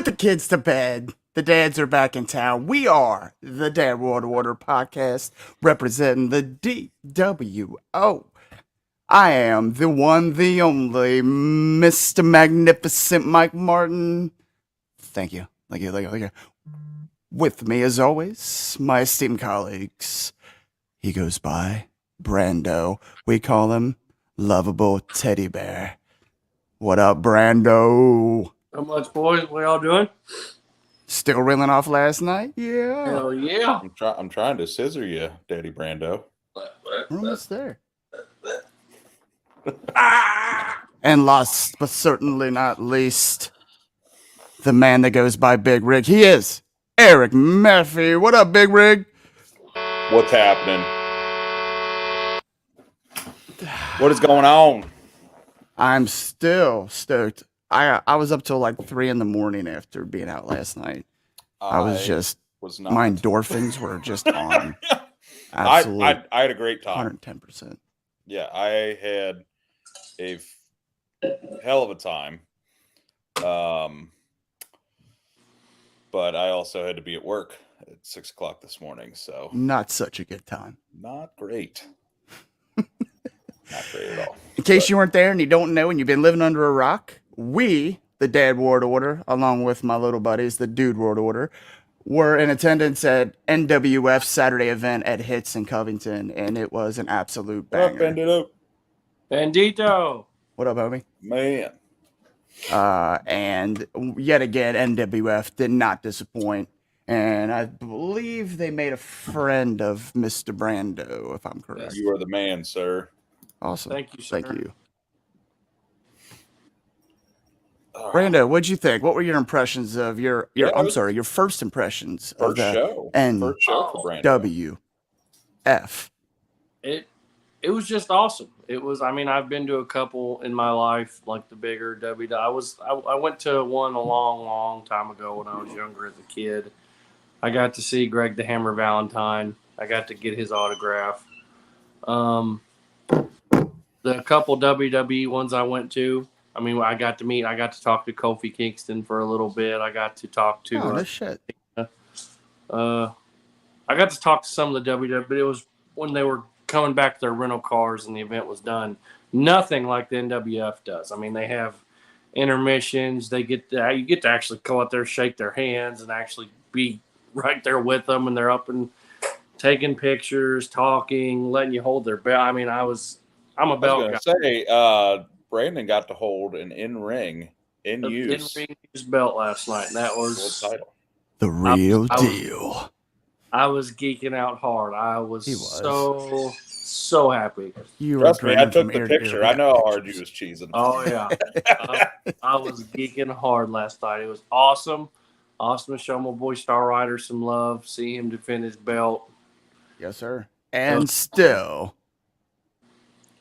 the kids to bed. The dads are back in town. We are the Dad World Order podcast representing the DWO. I am the one, the only Mr. Magnificent Mike Martin. Thank you. Thank you. Thank you. Thank you. With me, as always, my esteemed colleagues. He goes by Brando. We call him Lovable Teddy Bear. What up, Brando? How much, boys? What y'all doing? Still reeling off last night? Yeah. Hell yeah. I'm trying to scissor you, Daddy Brando. We're almost there. And last but certainly not least, the man that goes by Big Rig. He is Eric Murphy. What up, Big Rig? What's happening? What is going on? I'm still stoked. I was up till like 3 a.m. after being out last night. I was not. My endorphins were just on. Absolutely. I had a great time. 110%. Yeah, I had a hell of a time. But I also had to be at work at 6 o'clock this morning, so not such a good time. Not great. Not great at all. In case you weren't there and you don't know and you've been living under a rock, we, the Dad World Order, along with my little buddies, the Dude World Order, were in attendance at NWF's Saturday event at Hits in Covington, and it was an absolute banger. Bandito. What up, homie? Man. And yet again, NWF did not disappoint. And I believe they made a friend of Mr. Brando, if I'm correct. You are the man, sir. Awesome. Thank you, sir. Thank you. Brando, what'd you think? What were your impressions of your first impressions of the show. First show for Brando. NWF? It was just awesome. It was, I mean, I've been to a couple in my life, like the bigger WWE. I went to one a long time ago when I was younger as a kid. I got to see Greg the Hammer Valentine. I got to get his autograph. The couple WWE ones I went to, I mean, I got to talk to Kofi Kingston for a little bit. I got to talk to no shit. I got to talk to some of the WWE, but it was when they were coming back to their rental cars and the event was done. Nothing like the NWF does. I mean, they have intermissions. You get to actually go out there, shake their hands, and actually be right there with them, and they're up and taking pictures, talking, letting you hold their belt. I mean, I'm a belt guy. Say, Brandon got to hold an in-ring, in-use belt last night, and that was the real deal. I was geeking out hard. I was so happy. Trust me, I took the picture. I know how hard you was cheesing. Oh, yeah. I was geeking hard last night. It was awesome. Awesome to show my boy Star Rider some love, see him defend his belt. Yes, sir. And still.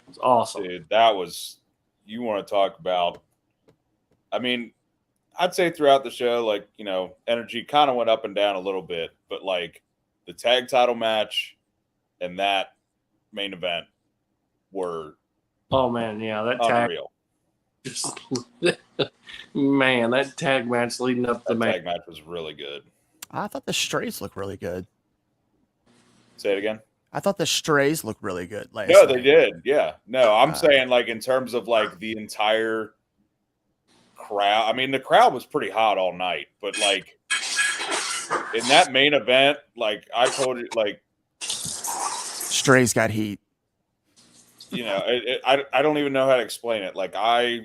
It's awesome. Dude, you want to talk about, I mean, I'd say throughout the show, like, you know, energy kind of went up and down a little bit, but like the tag title match and that main event were that unreal. Man, that tag match leading up to the tag match was really good. I thought the Strays looked really good. Say it again. I thought the Strays looked really good last night. They did. Yeah. No, I'm saying like in terms of like the entire crowd. I mean, the crowd was pretty hot all night, but like in that main event, like I told you, like Strays got heat. You know, I don't even know how to explain it. Like I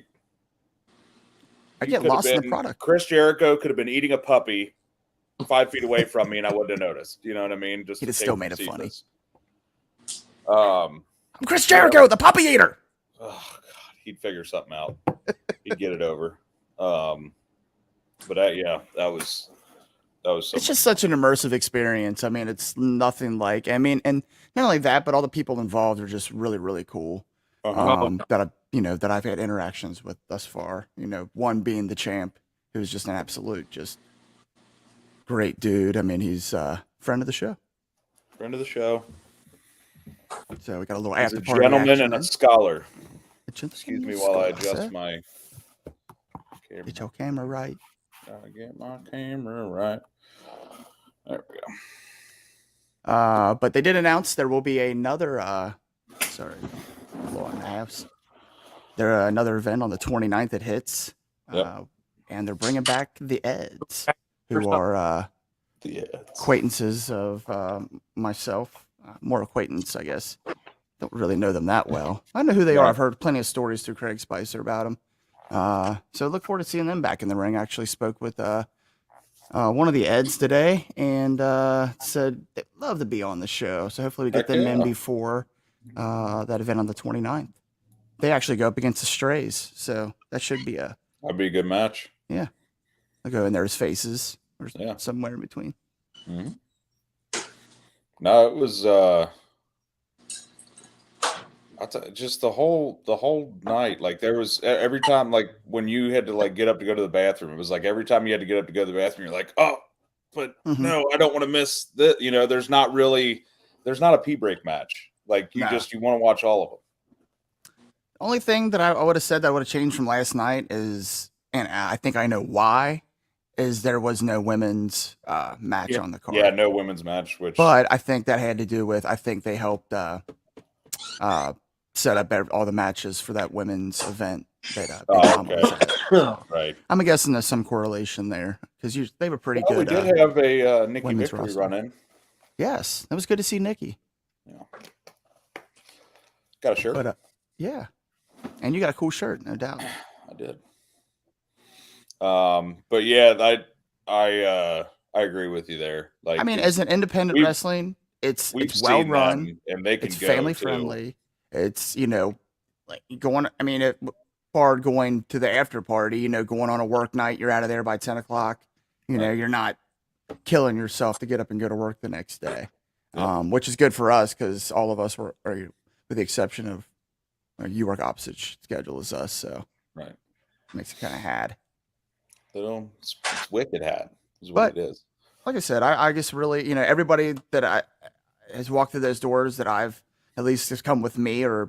get lost in the product. Chris Jericho could have been eating a puppy 5 feet away from me, and I wouldn't have noticed. You know what I mean? Just he'd still made it funny. I'm Chris Jericho, the puppy eater. Oh God, he'd figure something out. He'd get it over. But that was. It's just such an immersive experience. I mean, it's nothing like. I mean, and not only that, but all the people involved are just really, really cool. That I've had interactions with thus far. You know, one being the champ, who's just an absolute, just great dude. I mean, he's a friend of the show. Friend of the show. So we got a little He's after a party. Gentleman and a scholar. Excuse me while I adjust my. my camera. Get your camera right. Gotta get my camera right. There we go. But they did announce there will be another. Sorry, low on the halves. There another event on the 29th that hits. Yep. And they're bringing back the Eds, who are The acquaintances of myself. More acquaintance, I guess. Don't really know them that well. I know who they are. I've heard plenty of stories through Craig Spicer about them. So look forward to seeing them back in the ring. I actually spoke with one of the Eds today and said they'd love to be on the show. So hopefully we get them in before that event on the 29th. They actually go up against the Strays, so that should be that'd be a good match. Yeah. They'll go in there as faces or somewhere in between. Mm-hmm. No, it was just the whole night. Like there was every time, like when you had to like get up to go to the bathroom, it was like every time you had to get up to go to the bathroom, you're like, oh, but no, I don't want to miss that. You know, there's not a pee break match. Like you want to watch all of them. Only thing that I would have said that would have changed from last night is, and I think I know why, is there was no women's match on the card. Yeah, no women's match. But I think that had to do with, I think they helped set up all the matches for that women's event. Right. I'm guessing there's some correlation there because they were pretty good. We did have a Nikki Victory run in. Yes, that was good to see Nikki. Yeah. Got a shirt. But yeah. And you got a cool shirt, no doubt. I did. But yeah, I agree with you there. Like, I mean, as an independent wrestling, it's well run and they can it's family friendly. It's like going. I mean, going to the after party. Going on a work night, you're out of there by 10 o'clock. You're not killing yourself to get up and go to work the next day, which is good for us because all of us are, with the exception of. You work opposite schedule as us, so makes it kind of had. It's wicked had is what it is. Like I said, I just really, everybody that has walked through those doors that I've at least just come with me or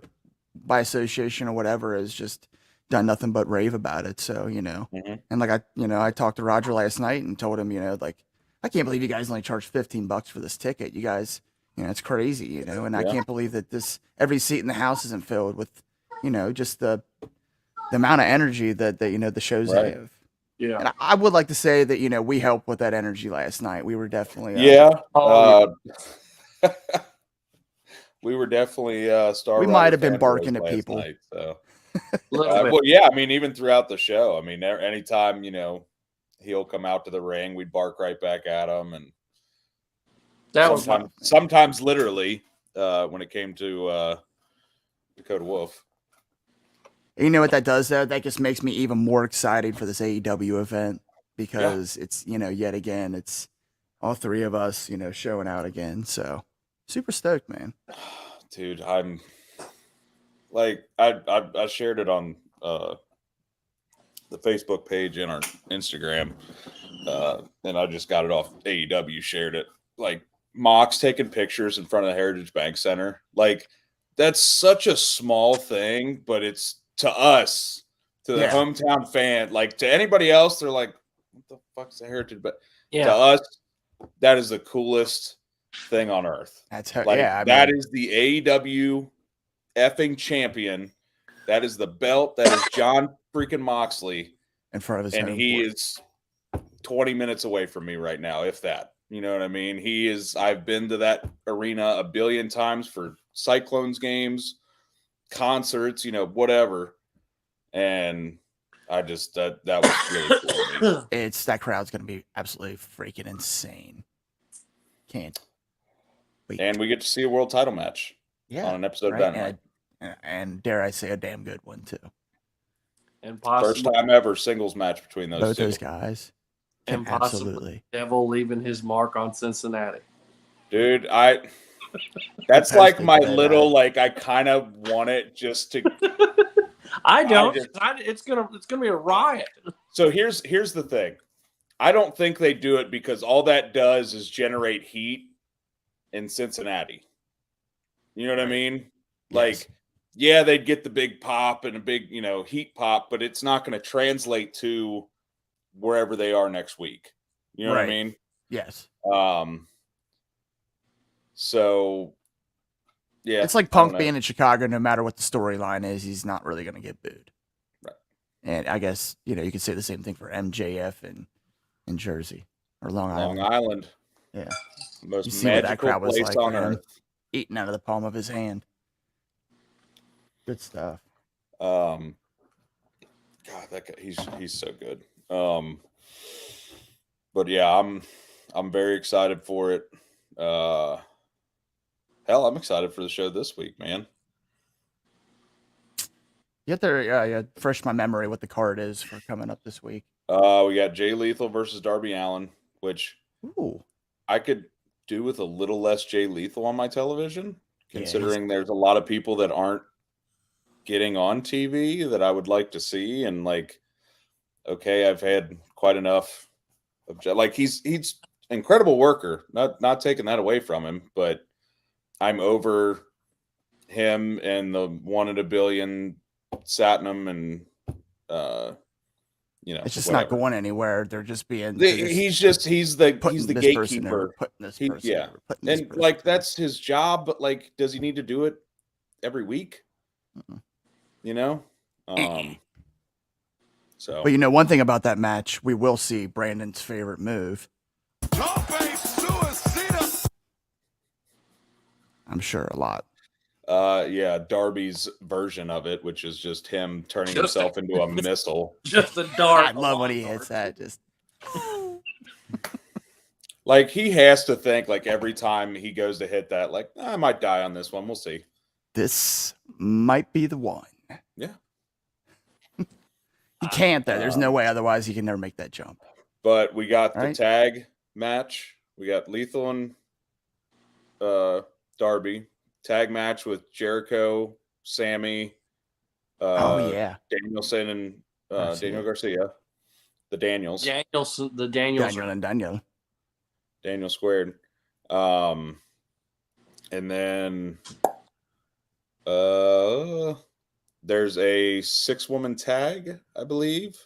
by association or whatever has just done nothing but rave about it. So and like I talked to Roger last night and told him, like I can't believe you guys only charged $15 for this ticket. You guys. It's crazy, and I can't believe that every seat in the house isn't filled with, just the amount of energy that the shows have. Yeah. And I would like to say that, we helped with that energy last night. We were definitely, we were definitely we might have been barking at people. Night, so. Well, yeah, I mean, even throughout the show, I mean, anytime, he'll come out to the ring, we'd bark right back at him. And sometimes literally when it came to Dakota Wolf. You know what that does though? That just makes me even more excited for this AEW event because it's yet again it's all three of us showing out again. So super stoked, man. Dude, I'm like I shared it on the Facebook page and our Instagram, and I just got it off AEW. Shared it like. Mox taking pictures in front of the Heritage Bank Center. Like, that's such a small thing, but it's to us, to the hometown fan. Like, to anybody else, they're like, what the fuck's the Heritage? But to us, that is the coolest thing on earth. That's that is the AEW effing champion. That is the belt. That is John freaking Moxley. In front of his and he is 20 minutes away from me right now, if that. You know what I mean? I've been to that arena a billion times for Cyclones games, concerts, whatever. And I just, that was really cool. That crowd's going to be absolutely freaking insane. Can't wait. And we get to see a world title match on an episode of Dynamite. And dare I say a damn good one too. And possibly, first time ever singles match between both those guys. And possibly Devil leaving his mark on Cincinnati. Dude, that's like my little, like, I kind of want it just to. I don't. It's gonna be a riot. So here's the thing. I don't think they do it because all that does is generate heat in Cincinnati. You know what I mean? Like, yeah, they'd get the big pop and a big, heat pop, but it's not going to translate to wherever they are next week. You know what I mean? Yes. So yeah, It's like Punk being in Chicago. No matter what the storyline is, he's not really going to get booed. Right. And I guess you could say the same thing for MJF in Jersey or Long Island. Yeah. The most you see what that crowd was place like on earth. Eating out of the palm of his hand. Good stuff. God, that guy, he's so good. But yeah, I'm very excited for it. Hell, I'm excited for the show this week, man. You have to refresh my memory what the card is for coming up this week. We got Jay Lethal versus Darby Allin, which I could do with a little less Jay Lethal on my television, considering there's a lot of people that aren't getting on TV that I would like to see. And okay, I've had quite enough of he's incredible worker, not taking that away from him, but I'm over him and the 1 in a billion Satnam and it's just not going anywhere. They're just being he's the gatekeeper. That's his job, but does he need to do it every week? So, but one thing about that match, we will see Brandon's favorite move. I'm sure a lot. Yeah, Darby's version of it, which is just him turning himself into a missile. Just a dart. I love when he hits that. Just he has to think every time he goes to hit that, I might die on this one. We'll see. This might be the one. Yeah. He can't though. There's no way. Otherwise, he can never make that jump. But we got the tag match. We got Lethal and Darby. Tag match with Jericho, Sammy, Danielson, and Daniel Garcia. The Daniels. Daniel squared. And then there's a 6-woman tag, I believe,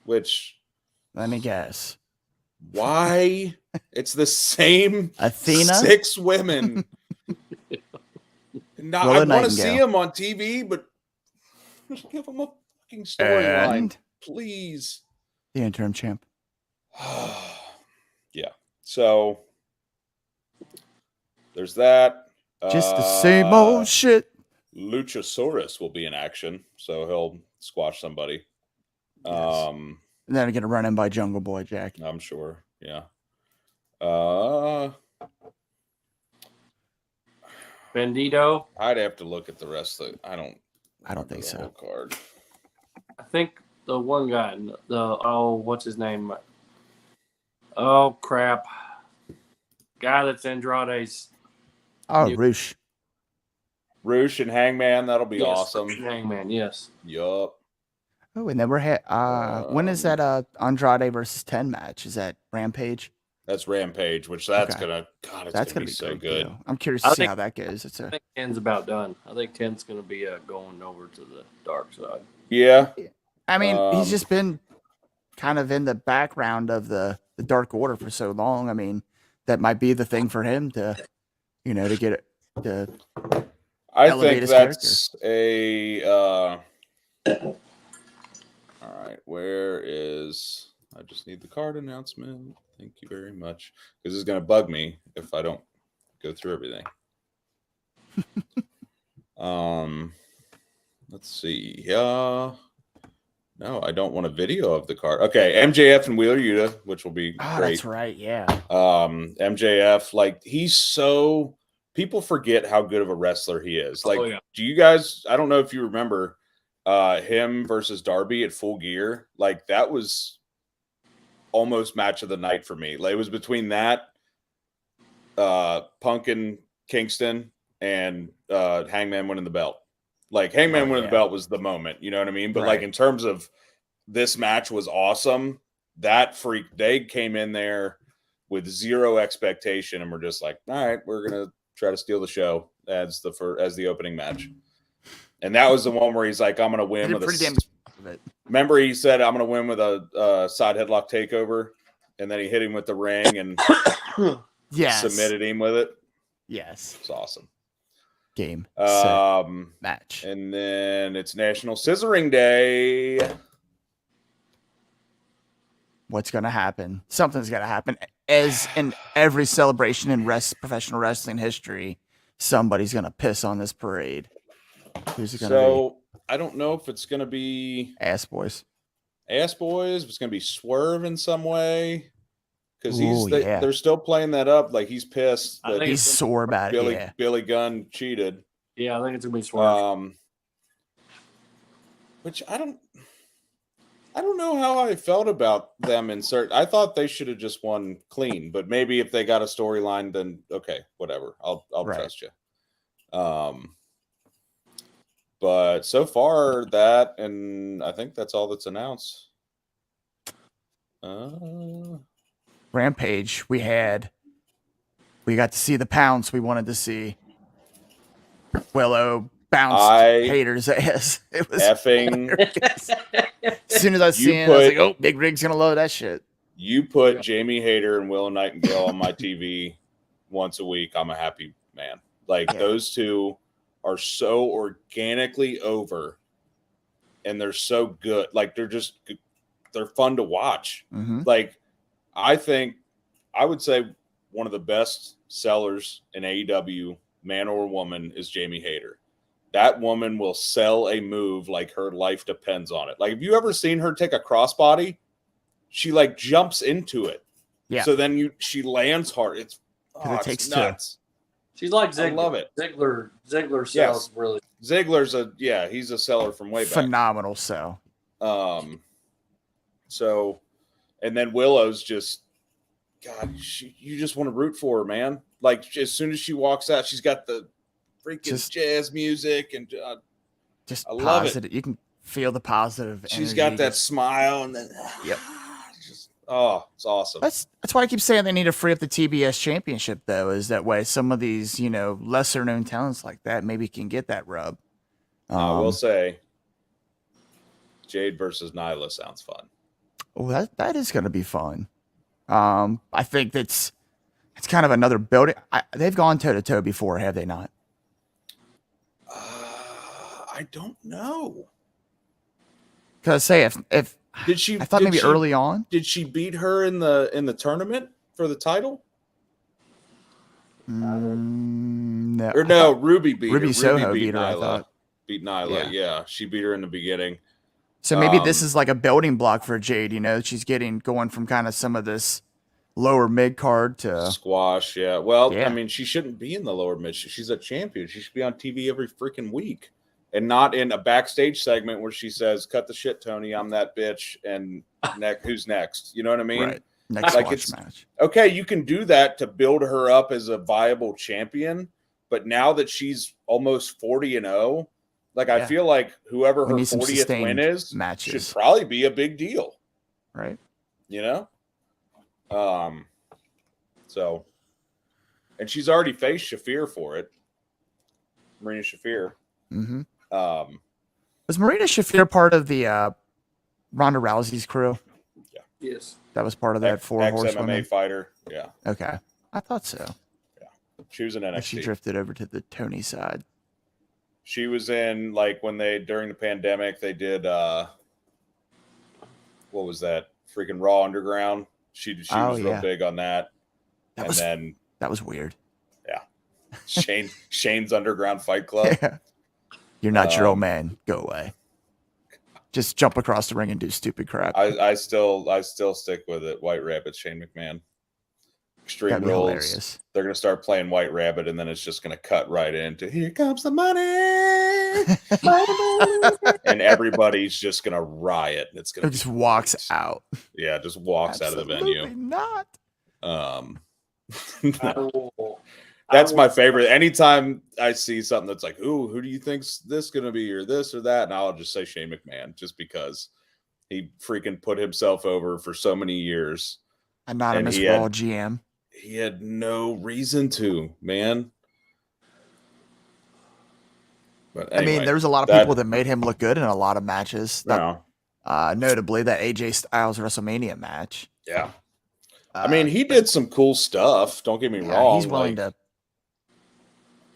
which let me guess. Why? It's the same Athena? 6 women. I want to see him on TV, but just give him a fucking storyline, please. The interim champ. Yeah. So there's that. Just the same old shit. Luchasaurus will be in action, so he'll squash somebody. Yes. And then I'm gonna run in by Jungle Boy Jack. I'm sure. Yeah. Bandito. I'd have to look at the rest of it. I don't think so. Card. I think the one guy, what's his name? Oh crap! Guy that's Andrade's. Oh, Roosh. Roosh and Hangman. That'll be awesome. Hangman, yes. Yup. Oh, and then we're when is that Andrade versus 10 match? Is that Rampage? That's Rampage, which that's gonna be so good. Too. I'm curious to see how that goes. I think 10's about done. I think 10's gonna be going over to the dark side. Yeah. I mean, he's just been kind of in the background of the Dark Order for so long. I mean, that might be the thing for him to, to get it to. I think that's all right. Where is? I just need the card announcement. Thank you very much. Because it's going to bug me if I don't go through everything. Let's see. No, I don't want a video of the card. Okay, MJF and Wheeler Yuta, which will be great. That's right. Yeah. MJF, he's so. People forget how good of a wrestler he is. Do you guys? I don't know if you remember him versus Darby at Full Gear. That was almost match of the night for me. It was between that, Punk and Kingston, and Hangman winning the belt. Hangman winning the belt was the moment. You know what I mean? But in terms of this match was awesome. They came in there with zero expectation and were just all right, we're gonna try to steal the show as the opening match. And that was the one where he's I'm gonna win with of it. Remember, he said, "I'm going to win with a side headlock takeover," and then he hit him with the ring and Yes. submitted him with it. Yes. It's awesome. Game. Set. Match. And then it's National Scissoring Day. What's going to happen? Something's going to happen. As in every celebration in professional wrestling history, somebody's going to piss on this parade. Who's it going to be? I don't know if it's going to be Ass Boys. If it's going to be Swerve in some way. Because yeah. they're still playing that up like he's pissed. I think He's sore about it. Yeah. Billy Gunn cheated. Yeah, I think it's going to be Swerve. Which I don't know how I felt about them I thought they should have just won clean, but maybe if they got a storyline, then okay, whatever. I'll trust you. But so far that, and I think that's all that's announced. Rampage, we got to see the pounce we wanted to see. Willow bounced Hater's ass. It was effing. As soon as I seen it, I was like, "Oh, Big Rig's gonna love that shit." You put Jamie Hayter and Willow Nightingale on my TV once a week, I'm a happy man. Like those two are so organically over, and they're so good. Like they're fun to watch. Mm-hmm. Like I would say one of the best sellers in AEW, man or woman, is Jamie Hayter. That woman will sell a move like her life depends on it. Like, have you ever seen her take a crossbody? She like jumps into it. Yeah. So then she lands hard. It takes nuts. She's like Ziggler. I love it. Ziggler sells really. Ziggler's he's a seller from way back. Phenomenal sell. So, and then Willow's just, God, you just want to root for her, man. Like as soon as she walks out, she's got the freaking jazz music and just I love positive. it. You can feel the positive. She's got that smile and then it's awesome. That's why I keep saying they need to free up the TBS championship though. Is that way some of these lesser known talents like that maybe can get that rub. I will say, Jade versus Nyla sounds fun. Oh, that is going to be fun. I think it's kind of another building. They've gone toe to toe before, have they not? I don't know. Because say if did she? I thought maybe early on. Did she beat her in the tournament for the title? No. Or no, Ruby beat Ruby her. Soho beat her. Nyla. I thought. Beat Nyla. Yeah, she beat her in the beginning. So maybe this is like a building block for Jade. She's going from kind of some of this lower mid card to squash. Yeah. Well, I mean, she shouldn't be in the lower mid. She's a champion. She should be on TV every freaking week, and not in a backstage segment where she says, "Cut the shit, Tony. I'm that bitch." And who's next? You know what I mean? Right. Next squash match. Okay, you can do that to build her up as a viable champion, but now that she's almost 40-0. Like, I feel like whoever her 40th win is should probably be a big deal. Right. So, and she's already faced Shafir for it. Marina Shafir. Mm-hmm. Was Marina Shafir part of the Ronda Rousey's crew? Yeah. Yes. That was part of that Four Horsewomen MMA fighter. Yeah. Okay. I thought so. Yeah. She was in NXT. She drifted over to the Tony side. She was in, like, when during the pandemic, they did, what was that? Freaking Raw Underground. She was real big on that. That was weird. Yeah. Shane's Underground Fight Club. Yeah. You're not your old man. Go away. Just jump across the ring and do stupid crap. I still stick with it. White Rabbit, Shane McMahon. Extreme Rules. Hilarious. They're going to start playing White Rabbit, and then it's just going to cut right into "Here Comes the Money," and everybo's just going to riot. It's going to just walks out. Yeah, just walks out of the venue. Not. That's my favorite. Anytime I see something that's like, "Ooh, who do you think's this going to be, or this or that?" and I'll just say Shane McMahon, just because he freaking put himself over for so many years. Anonymous Raw GM. He had no reason to, man. But anyway, I mean, there was a lot of people that made him look good in a lot of matches. Notably that AJ Styles WrestleMania match. Yeah. I mean, he But did some cool stuff. Don't get me yeah, wrong. he's willing to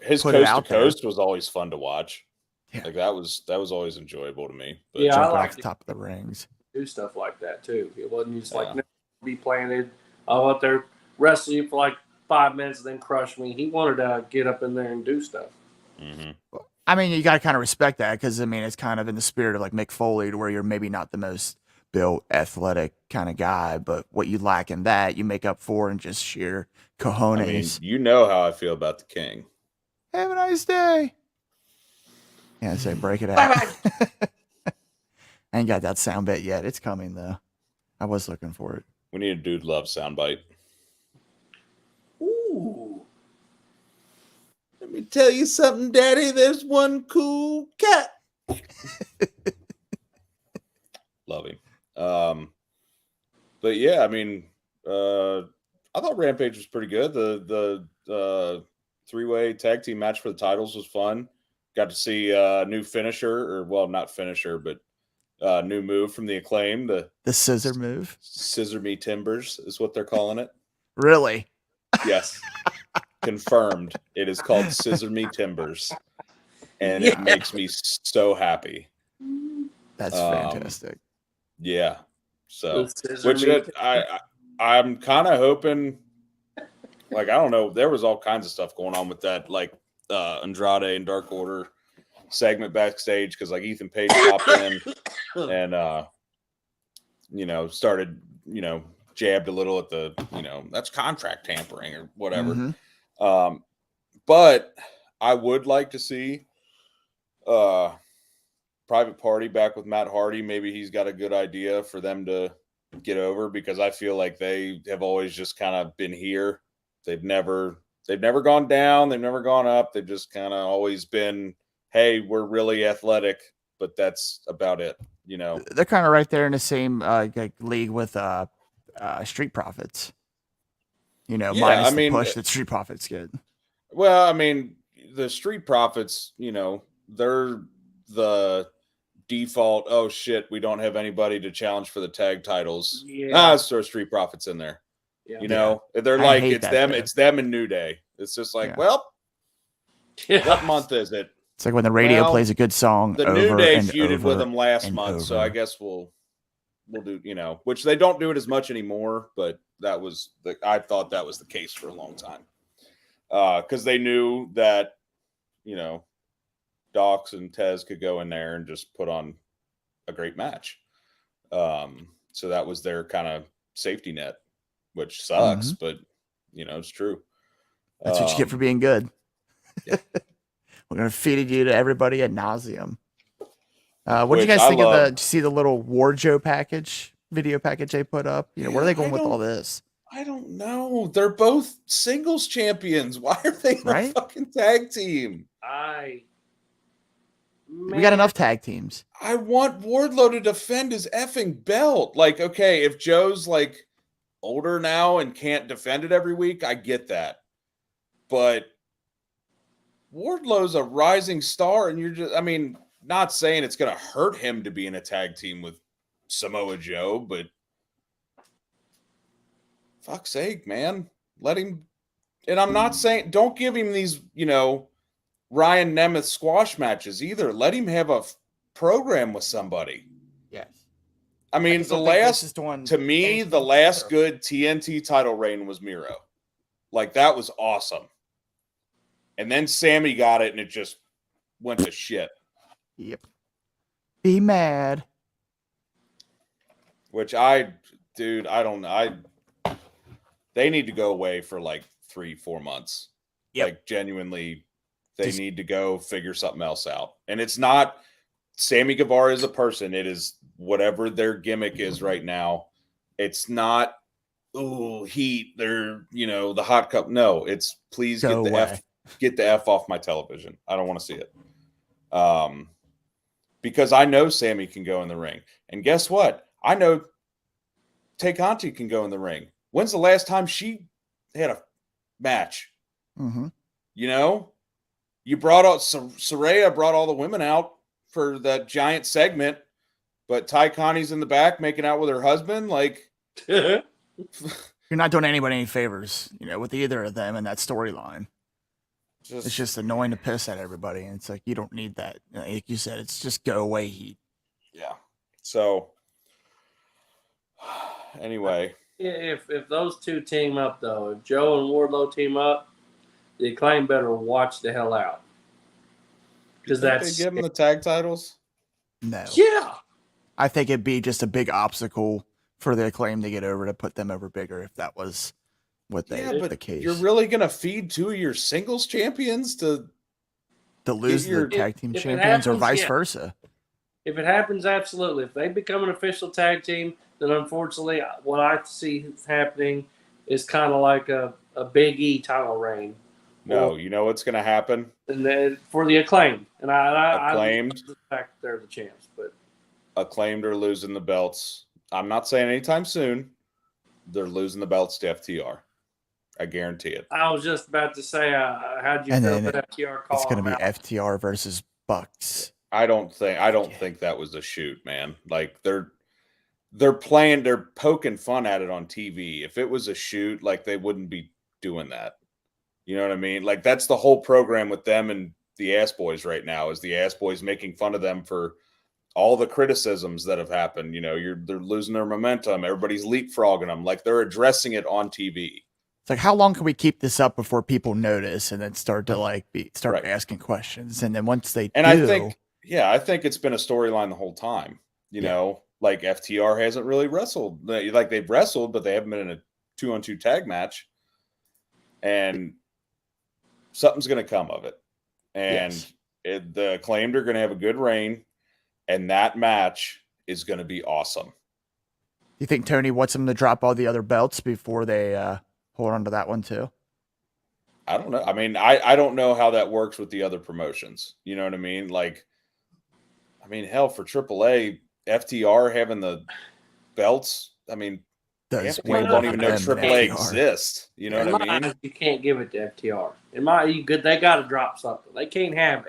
His put it coast to out there. coast was always fun to watch. Yeah. Like that was always enjoyable to me. But Yeah, I Jumping like off the to top of the rings. do stuff like that too. It wasn't just like Yeah. no, be planted. I'll out there wrestle you for like 5 minutes, then crush me. He wanted to get up in there and do stuff. I mean, you got to kind of respect that because, I mean, it's kind of in the spirit of like Mick Foley to where you're maybe not the most built, athletic kind of guy, but what you lack in that, you make up for in just sheer cojones. I mean, you know how I feel about the King. Have a nice day. Yeah, say break it out. I ain't got that sound bit yet. It's coming, though. I was looking for it. We need a dude love soundbite. Ooh. Let me tell you something, Daddy. There's one cool cat. Love him. But yeah, I mean, I thought Rampage was pretty good. The three-way tag team match for the titles was fun. Got to see a new finisher, or well, not finisher, but new move from the Acclaim. The scissor move. Scissor Me Timbers is what they're calling it. Really? Yes. Confirmed. It is called Scissor Me Timbers. And it makes me so happy. That's fantastic. Yeah. So, which I'm kind of hoping, like, I don't know, there was all kinds of stuff going on with that, like Andrade and Dark Order segment backstage, because like Ethan Page popped in and, started, jabbed a little at the, that's contract tampering or whatever. Mm-hmm. But I would like to see Private Party back with Matt Hardy. Maybe he's got a good idea for them to get over, because I feel like they have always just kind of been here. They've never gone down. They've never gone up. They've just kind of always been, hey, we're really athletic, but that's about it. They're kind of right there in the same like league with Street Profits. Minus the push that Street Profits get. Well, I mean, the Street Profits, they're the default. Oh shit, we don't have anybody to challenge for the tag titles. Let's throw Street Profits in there. Yeah. They're like, it's them. Though. It's them and New Day. It's just like, what month is it? It's like when the radio plays a good song. The New Day feuded with them last month, so I guess we'll do, which they don't do it as much anymore. But that was I thought that was the case for a long time, because they knew that, Dox and Tez could go in there and just put on a great match. So that was their kind of safety net, which sucks, but it's true. That's what you get for being good. Yeah. We're gonna feed you to everybody ad nauseum. What did you guys think of did you see the little Warjo video package they put up? Where are they going with all this? I don't know. They're both singles champions. Why are they in a fucking tag team? We got enough tag teams. I want Wardlow to defend his effing belt. Like, okay, if Joe's like older now and can't defend it every week, I get that. But Wardlow's a rising star, and you're just, not saying it's going to hurt him to be in a tag team with Samoa Joe, but fuck's sake, man. Let him. And I'm not saying, don't give him these, Ryan Nemeth squash matches either. Let him have a program with somebody. Yes. The last good TNT title reign was Miro. Like, that was awesome. And then Sammy got it, and it just went to shit. Yep. Be mad. Which I don't know. They need to go away for like 3-4 months. Yep. Like, genuinely, they need to go figure something else out. And it's not Sammy Guevara is a person. It is whatever their gimmick is right now. It's not, heat. They're, the hot cup. No, it's please get the F off my television. I don't want to see it. Because I know Sammy can go in the ring. And guess what? I know Tay Conti can go in the ring. When's the last time she had a match? Mm-hmm. You brought out Saraya brought all the women out for that giant segment. but Ty Connie's in the back making out with her husband. Like, You're not doing anybody any favors, with either of them in that storyline. It's just annoying to piss at everybody, and it's like you don't need that. Like you said, it's just go away heat. Yeah. So anyway, if those two team up though, if Joe and Wardlow team up, the Acclaim better watch the hell out. Because they give them the tag titles. No. Yeah. I think it'd be just a big obstacle for the Acclaim to get over to put them over bigger if that was what the case. You're really gonna feed two of your singles champions to lose the tag team champions or vice versa. If it happens, absolutely. If they become an official tag team, then unfortunately, what I see happening is kind of like a Big E title reign. No, you know what's going to happen? And then for the Acclaimed. And Acclaimed. I the fact that they're the champs, but Acclaimed are losing the belts. I'm not saying anytime soon. They're losing the belts to FTR. I guarantee it. I was just about to say, how'd you feel about FTR call? It's going to be FTR versus Bucks. I don't think that was a shoot, man. Like they're poking fun at it on TV. If it was a shoot, like they wouldn't be doing that. You know what I mean? Like that's the whole program with them and the Ass Boys right now is the Ass Boys making fun of them for all the criticisms that have happened. They're losing their momentum. Everybody's leapfrogging them. Like they're addressing it on TV. It's like, how long can we keep this up before people notice and then start to asking questions? And then once they I think it's been a storyline the whole time. Like FTR hasn't really wrestled. Like they've wrestled, but they haven't been in a 2-on-2 tag match. And something's going to come of it. And the Acclaimed are going to have a good reign. And that match is going to be awesome. Do you think Tony wants them to drop all the other belts before they hold on to that one too? I don't know. I mean, I don't know how that works with the other promotions. You know what I mean? Like, hell, for AAA, FTR having the belts, people don't even know AAA exists. You know what I mean? You can't give it to FTR. They got to drop something. They can't have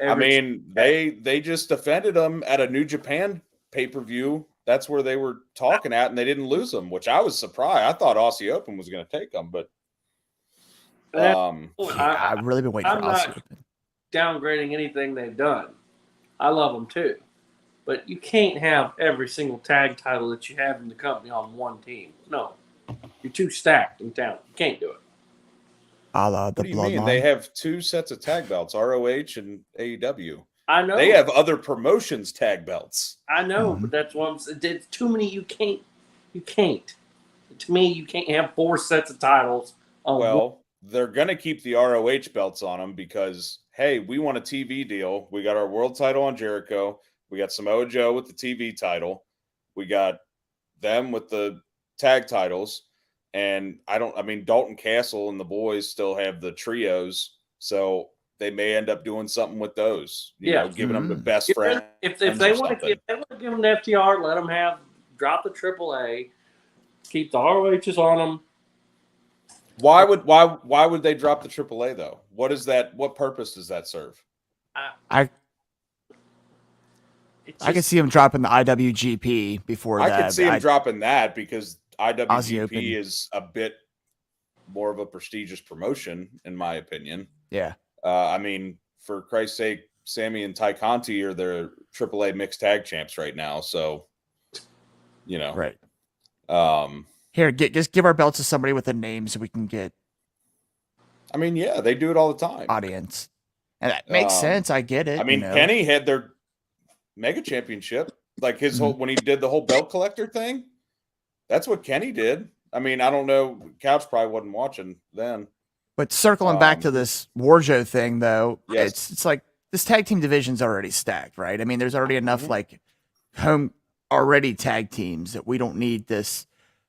they just defended them at a New Japan pay-per-view. That's where they were talking at, and they didn't lose them, which I was surprised. I thought Aussie Open was going to take them, but I've really been waiting for Aussie Open. Downgrading anything they've done. I love them too. But you can't have every single tag title that you have in the company on one team. No. You're too stacked in town. You can't do it. What do you mean? They have two sets of tag belts, ROH and AEW. I know. They have other promotions tag belts. I know, but that's what I'm saying. There's too many. You can't. To me, you can't have 4 sets of titles. They're going to keep the ROH belts on them because, hey, we want a TV deal. We got our world title on Jericho. We got Samoa Joe with the TV title. We got them with the tag titles. And Dalton Castle and the boys still have the trios. So they may end up doing something with those. Giving them the best friend. If they want to give them the FTR, let them drop the AAA, keep the ROHs on them. Why would they drop the AAA though? What is that? What purpose does that serve? I could see him dropping the IWGP before that. I could see him dropping that because IWGP is a bit more of a prestigious promotion, in my opinion. Yeah. For Christ's sake, Sammy and Ty Conti are the AAA mixed tag champs right now. So, Right. Here, just give our belts to somebody with a name so we can get. They do it all the time. Audience. And that makes sense. I get it. Kenny had their Mega Championship, like his whole when he did the whole belt collector thing. That's what Kenny did. I don't know. Couch probably wasn't watching then. But circling back to this Warjo thing, though, yes. it's like this tag team division's already stacked, right? There's already enough like home already tag teams that we don't need this,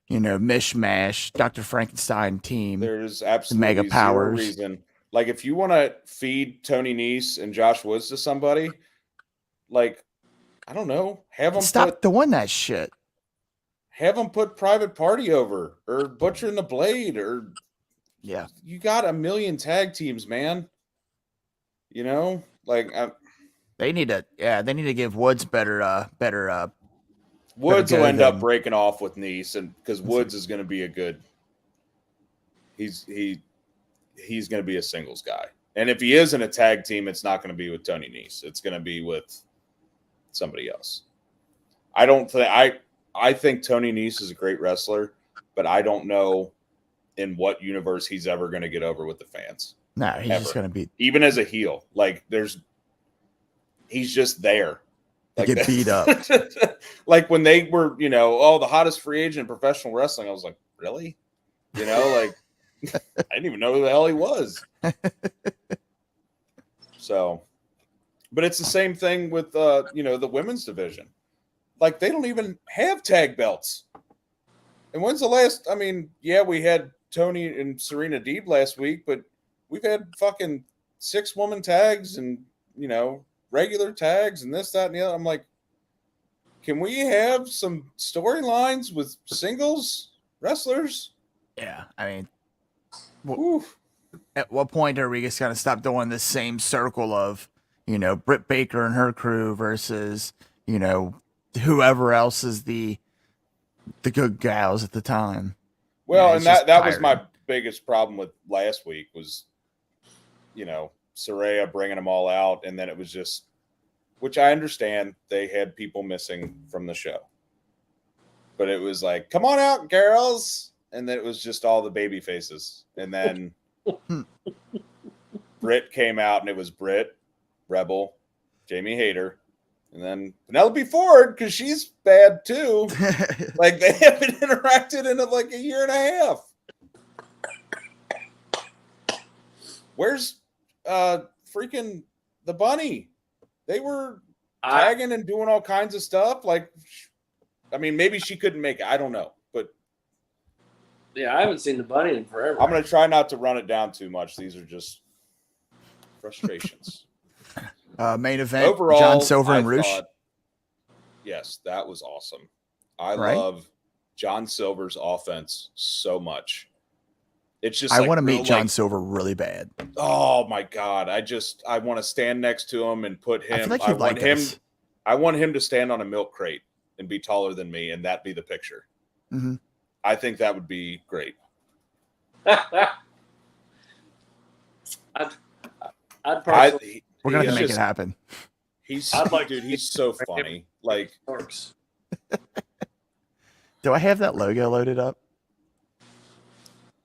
mishmash Dr. Frankenstein team. There's absolutely mega powers. Zero reason. Like if you want to feed Tony Nese and Josh Woods to somebody, like I don't know, have them stop doing that shit. Have them put Private Party over or Butcher and the Blade or you got a million tag teams, man. They need to give Woods better Woods Better will go end up than- breaking off with Nice, and because Woods is going to be a good. He's going to be a singles guy, and if he is in a tag team, it's not going to be with Tony Nese. It's going to be with somebody else. I don't think I think Tony Nese is a great wrestler, but I don't know in what universe he's ever going to get over with the fans. No, he's Ever. just going to be Even as a heel. Like he's just there. Like get beat up. Like when they were, the hottest free agent in professional wrestling, I was like, really? Like I didn't even know who the hell he was. So, but it's the same thing with the women's division. Like they don't even have tag belts. And when's the last? I mean, yeah, we had Tony and Serena Deeb last week, but we've had fucking 6-woman tags and regular tags and this, that, and the other. I'm like, can we have some storylines with singles wrestlers? Yeah, I mean, Oof. at what point are we just going to stop doing the same circle of, Britt Baker and her crew versus, whoever else is the good gals at the time? Well, it's and just that was my tiring. biggest problem with last week was, Saraya bringing them all out, and then it was just, which I understand they had people missing from the show, but it was like, come on out, girls, and then it was just all the baby faces, and then Britt came out, and it was Britt, Rebel, Jamie Hayter, and then Penelope Ford, because she's bad too. Like they haven't interacted in like a year and a half. Where's freaking the bunny? They were tagging and doing all kinds of stuff. Like, I mean, maybe she couldn't make it. I don't know, but Yeah, I haven't seen the bunny in forever. I'm going to try not to run it down too much. These are just frustrations. Main event, Overall, John Silver and I Roosh. thought, yes, that was awesome. I Right? love John Silver's offense so much. It's just I like want to meet real, John like, Silver really bad. oh my God. I want to stand next to him and put I him. feel like I he'd want like him. us. I want him to stand on a milk crate and be taller than me, and that be the picture. Mm-hmm. I think that would be great. I'd personally. We're gonna have to he's make just- it happen. I'd like dude. to He's so funny. Like, works. Do I have that logo loaded up?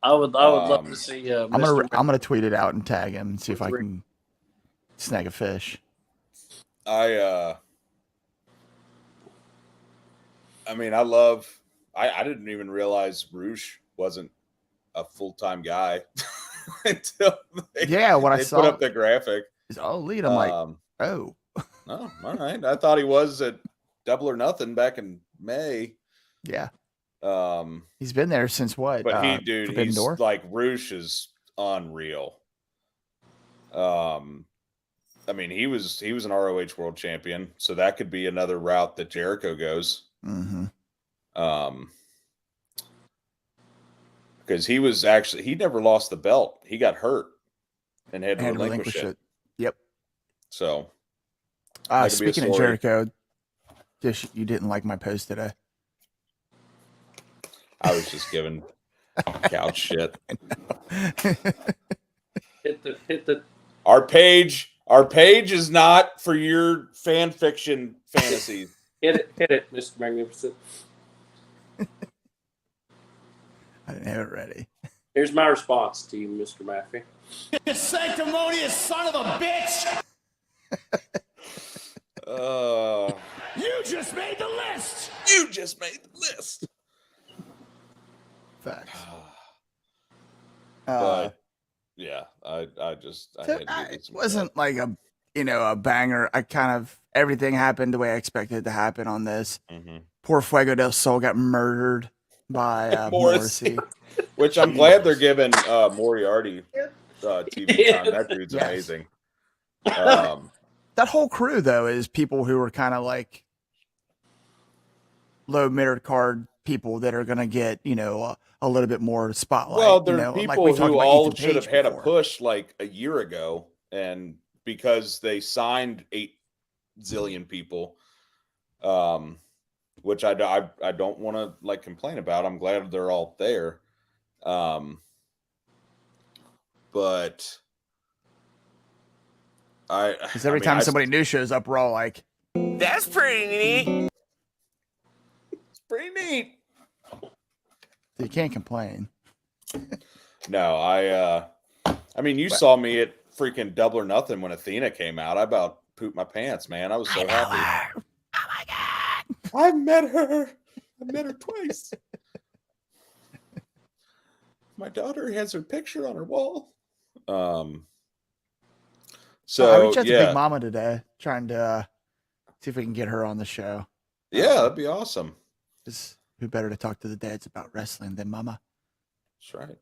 I would love to see. I'm gonna tweet it out and tag him and see if I can snag a fish. I mean, I didn't even realize Roosh wasn't a full-time guy until When I they saw put up the graphic. lead, I'm like, oh, Oh, all right. I thought he was at Double or Nothing back in May. yeah. He's been there since what? But Forbidden he's Door? like Roosh is unreal. I mean, he was an ROH world champion, so that could be another route that Jericho goes. Mm-hmm. Because he never lost the belt. He got hurt and had to relinquish it. Yep. So, that could be a speaking of story. Jericho, you didn't like my post today. I was just giving couch shit. Hit the. Our page is not for your fan fiction fantasies. Hit it, Mr. Magnificent. I didn't have it ready. Here's my response to you, Mr. Maffey. You sanctimonious son of a bitch! You just made the list! You just made the list. Facts. But yeah, I had to give it It wasn't like a banger. Everything happened the way I expected it to happen on this. Mm-hmm. Poor Fuego del Sol got murdered by Morrissey. Which I'm glad they're giving Moriarty TV time. That dude's amazing. That whole crew, though, is people who are kind of like low mid card people that are going to get, a little bit more spotlight. Well, there are like people we talked who about all Ethan should have Page had before. a push like a year ago, and because they signed 8 zillion people, which I don't want to like complain about. I'm glad they're all there. But Because every time somebody new shows up, we're all like, That's pretty neat. it's pretty neat. you can't complain. No, I mean, you saw me at freaking Double or Nothing when Athena came out. I about pooped my pants, man. I was so happy. Oh my God. I met her twice. My daughter has her picture on her wall. So I reached out to yeah, Big Mama today, trying to see if we can get her on the show. yeah, that'd be awesome. Because who better to talk to the dads about wrestling than Mama? That's right.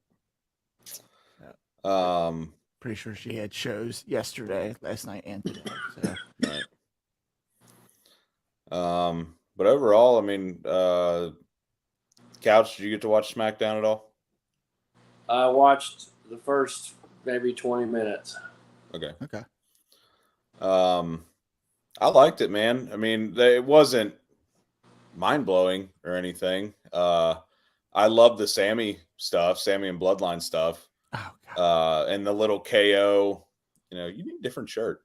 Pretty sure she had shows yesterday, last night, and today. So. Right. But overall, I mean, Couch, did you get to watch SmackDown at all? I watched the first maybe 20 minutes. Okay. Okay. I liked it, man. I mean, it wasn't mind blowing or anything. I love the Sammy stuff, Sammy and Bloodline stuff. Oh God. And the little KO. You know, you need a different shirt.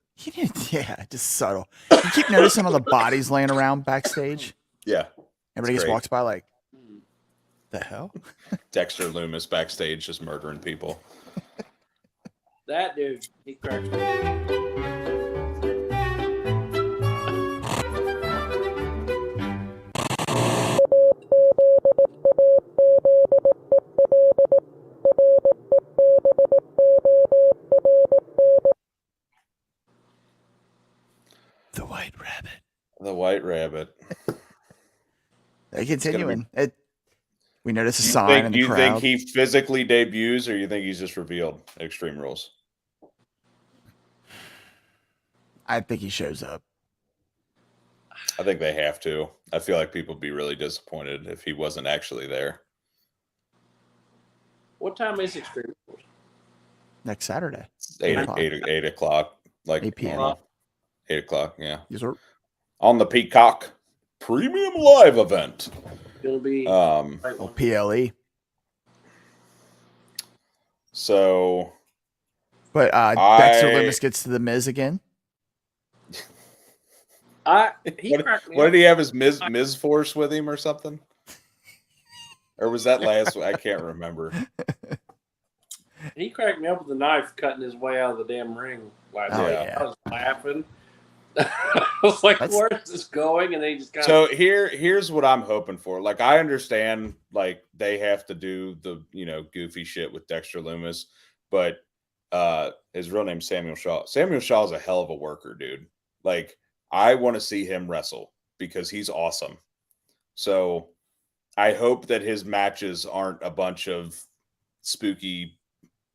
Yeah, just subtle. You keep noticing all the bodies laying around backstage. Yeah. Everybody just great. walks by like, the hell? Dexter Loomis backstage just murdering people. That dude, he cracks me. The White Rabbit. The White Rabbit. Continuing. We notice a You sign think, in the you crowd. think he physically debuts, or you think he's just revealed Extreme Rules? I think he shows up. I think they have to. I feel like people would be really disappointed if he wasn't actually there. What time is Extreme Rules? Next Saturday. 8 o'clock. 8 o'clock. Like 8 p.m. normal. 8 o'clock, yeah. Yes, sir. On the Peacock Premium Live event. Gonna be PLE. So But Dexter Loomis gets to the Miz again. what did he have his Miz Force with him or something? Or was that last I can't remember. He cracked me up with a knife cutting his way out of the damn ring last night. Yeah. I was laughing. I was like, where is this going? And then he just got here's what I'm hoping for. Like, I understand like they have to do the goofy shit with Dexter Loomis, but his real name's Samuel Shaw. Samuel Shaw's a hell of a worker, dude. Like, I want to see him wrestle because he's awesome. So I hope that his matches aren't a bunch of spooky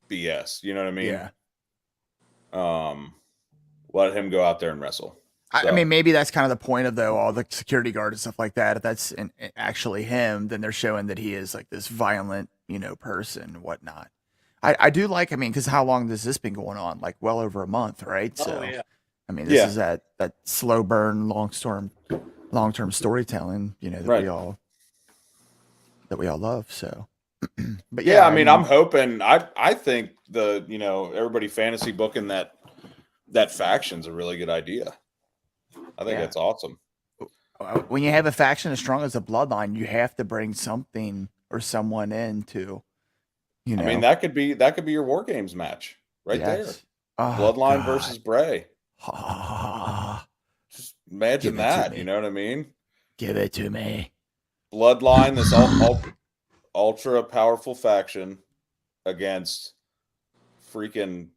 BS. You know what I mean? Yeah. Let him go out there and wrestle. I mean, maybe that's kind of the point of all the security guard and stuff like that. If that's actually him, then they're showing that he is like this violent, person and whatnot. I do like, because how long has this been going on? Like well over a month, right? So, yeah. This is that slow burn, long-term storytelling, that we all love. So, but yeah, I'm hoping. I think everybody fantasy booking that faction's a really good idea. I think that's awesome. When you have a faction as strong as the Bloodline, you have to bring something or someone in to, that could be your War Games match right there. Oh, Bloodline God. versus Bray. Just imagine that. You know what I mean? Give it to me. Bloodline, this ultra powerful faction against freaking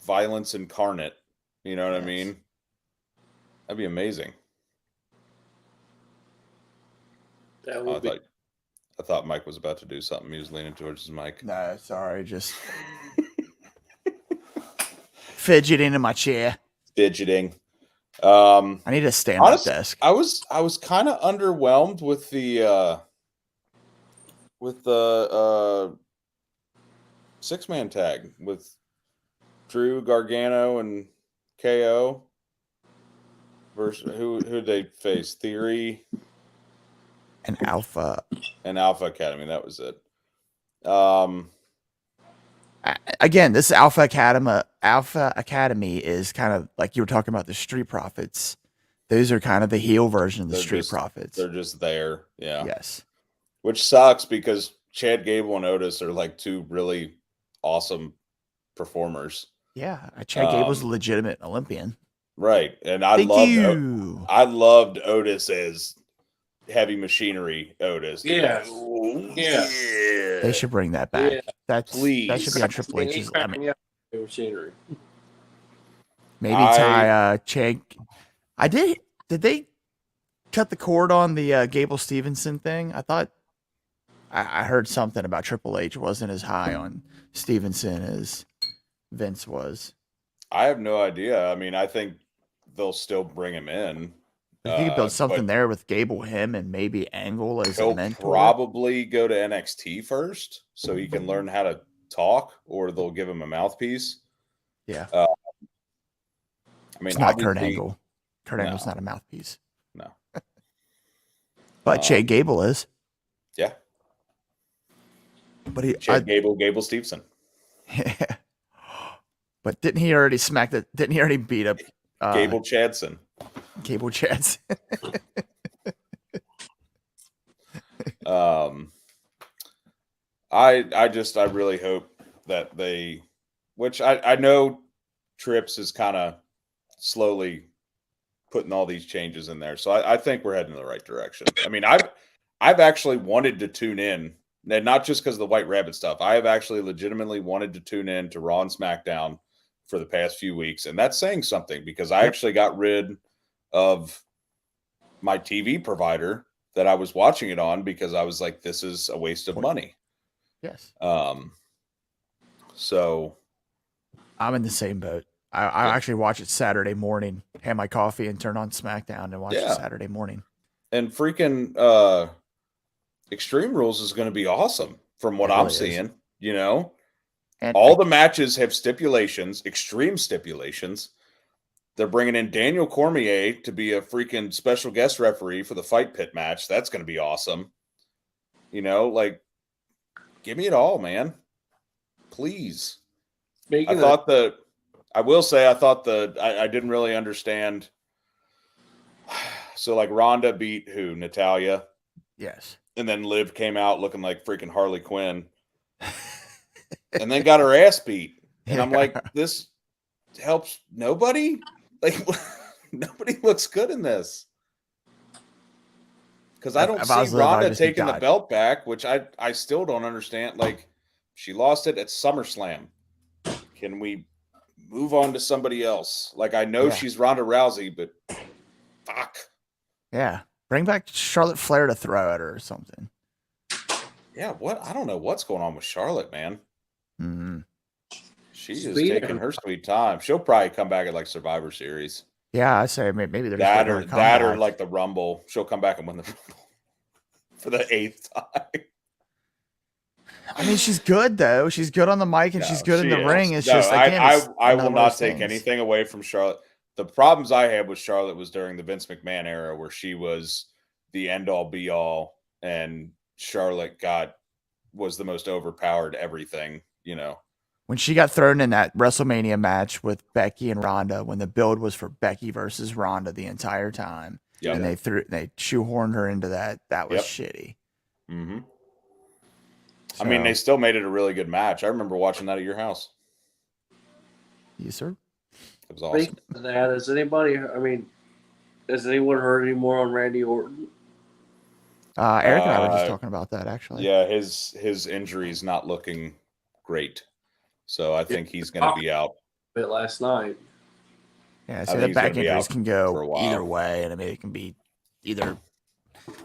violence incarnate. You know what I mean? That'd be amazing. I thought Mike was about to do something. He was leaning towards his mic. No, sorry, just fidgeting in my chair. Fidgeting. I need a stand-up desk. I was kind of underwhelmed with the 6-man tag with Drew, Gargano, and KO versus who they face? Theory, And Alpha. and Alpha Academy. That was it. Again, this Alpha Academy is kind of like you were talking about the Street Profits. Those are kind of the heel version of the Street Profits. They're just there. Yeah. Yes. Which sucks because Chad Gable and Otis are like two really awesome performers. Yeah. Chad Gable's a legitimate Olympian. Right. And I loved Otis as heavy machinery Otis. Yeah. Yeah. They should bring that back. Yeah. Please. That should be on Triple H's. I mean, machinery. Maybe tie Chad. Did they cut the cord on the Gable Stevenson thing? I thought I heard something about Triple H wasn't as high on Stevenson as Vince was. I have no idea. I mean, I think they'll still bring him in. If you could build something there with Gable, him, and maybe Angle as a mentor. He'll probably go to NXT first so he can learn how to talk, or they'll give him a mouthpiece. Yeah. I mean, it's not Kurt Angle. Kurt Angle's not a mouthpiece. No. But Chad Gable is. Yeah. But Gable Stevenson. But didn't he already didn't he already beat up Gable Chadson? Gable Chadson. I really hope that which I know Trips is kind of slowly putting all these changes in there. So I think we're heading in the right direction. I mean, I've actually wanted to tune in, and not just because of the White Rabbit stuff. I have actually legitimately wanted to tune in to Raw and SmackDown for the past few weeks. And that's saying something because I actually got rid of my TV provider that I was watching it on because I was like, this is a waste of money. Yes. So I'm in the same boat. I actually watch it Saturday morning, have my coffee and turn on SmackDown and watch it Saturday morning. And freaking Extreme Rules is going to be awesome from what I'm seeing, you know. And all the matches have stipulations, extreme stipulations. They're bringing in Daniel Cormier to be a freaking special guest referee for the Fight Pit match. That's going to be awesome. You know, like, give me it all, man. Please. I didn't really understand. So, like, Ronda beat who? Natalya? Yes. And then Liv came out looking like freaking Harley Quinn. And then got her ass beat. And I'm like, this helps nobody? Like, nobody looks good in this. Because I don't see Ronda taking the belt back, which I still don't understand. Like, she lost it at SummerSlam. Can we move on to somebody else? Like, I know she's Ronda Rousey, but fuck. Yeah. Bring back Charlotte Flair to throw at her or something. Yeah, what? I don't know what's going on with Charlotte, man. Mm-hmm. She's just taking her sweet time. She'll probably come back at like Survivor Series. Yeah, I say maybe there's that or like the Rumble. She'll come back and win the Rumble for the 8th time. I mean, she's good though. She's good on the mic and she's good in the ring. It's just again, I will not take anything away from Charlotte. The problems I had with Charlotte was during the Vince McMahon era, where she was the end all be all, and Charlotte was the most overpowered everything. You know, when she got thrown in that WrestleMania match with Becky and Ronda, when the build was for Becky versus Ronda the entire time, and they shoehorned her into that was shitty. Mm-hmm. So, I mean, they still made it a really good match. I remember watching that at your house. Yes, sir. It was awesome. Speaking of that, has anyone heard any more on Randy Orton? Eric and I were just talking about that, actually. Yeah, his injury is not looking great. So I think he's going to be out. Bit last night. Yeah, so the back injuries can go either way. And I mean, it can be either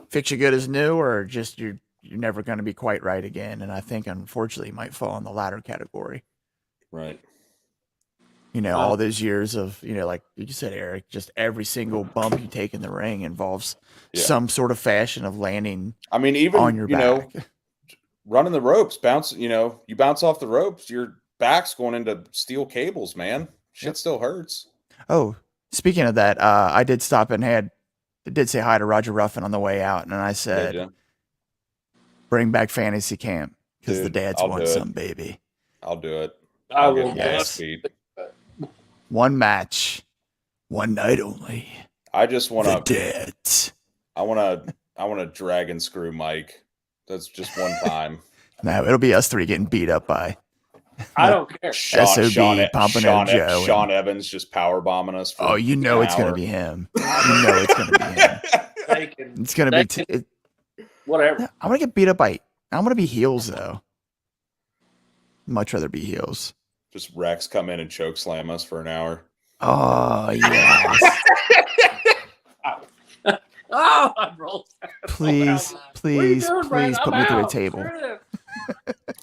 fix you good as new or just you're never going to be quite right again. And I think, unfortunately, he might fall in the latter category. Right. You know, all those years of, you know, like you said, Eric, just every single bump you take in the ring involves some sort of fashion of landing even on your back. Know, running the ropes, you bounce off the ropes, your back's going into steel cables, man. Shit still hurts. Oh, speaking of that, I did stop and had did say hi to Roger Ruffin on the way out, and I Did said, ya? bring back fantasy camp because the Dude, dads I'll want do it. some, baby. I'll do it. I I'll will. get my ass Yes. beat. One match, one night only. I just want The to. dads. I want to dragon screw Mike. That's just one time. No, it'll be us three getting beat up by I don't care. SOB, Pompano Joe. Sean Evans just power bombing us. For Oh, you know an it's gonna hour. be him. You know it's gonna be him. They can, It's gonna they be. can- whatever. I'm gonna get beat up by. I'm gonna be heels though. Much rather be heels. Just Rex come in and choke slam us for an hour. Oh yes. Oh, I rolled. Please, please, please put me through a table.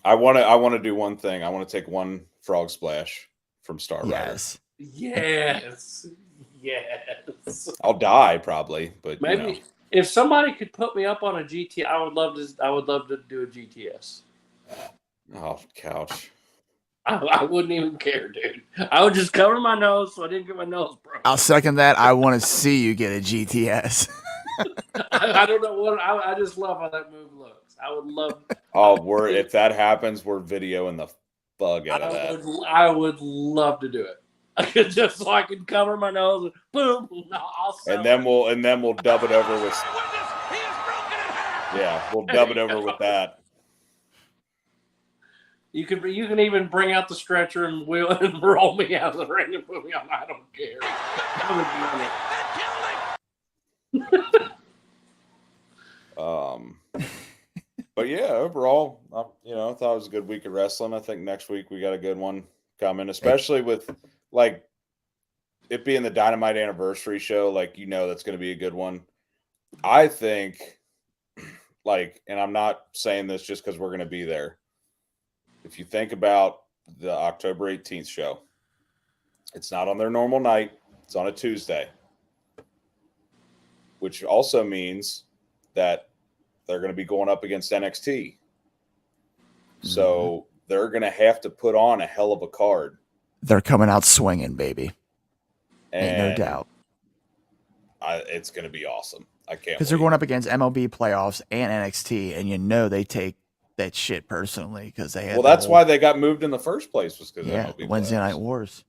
I want to do one thing. I want to take one frog splash from Star Rider. Yes. Yes. Yes. I'll die probably, but Maybe you know. if somebody could put me up on a GT, I would love to do a GTS. Oh, couch. I wouldn't even care, dude. I would just cover my nose so I didn't get my nose broken. I'll second that. I want to see you get a GTS. I don't know what I just love how that move looks. I would love. Oh, if that happens, we're videoing the fuck out of that. I would love to do it. I could just so I can cover my nose and boom. I'll sell And then it. we'll dub it over with. Yeah, we'll dub it over with that. You can even bring out the stretcher and wheel and roll me out of the ring and put me on. I don't care. But yeah, overall, I thought it was a good week of wrestling. I think next week we got a good one coming, especially with like it being the Dynamite anniversary show. Like that's going to be a good one. I think, and I'm not saying this just because we're going to be there. If you think about the October 18th show, it's not on their normal night. It's on a Tuesday, which also means that they're going to be going up against NXT. So they're going to have to put on a hell of a card. They're coming out swinging, baby. Ain't no And doubt. it's going to be awesome. I can't Because they're wait. going up against MLB playoffs and NXT, and they take that shit personally because they had. Well, that's why they got moved in the first place was because Yeah, MLB the Wednesday playoffs. Night Wars,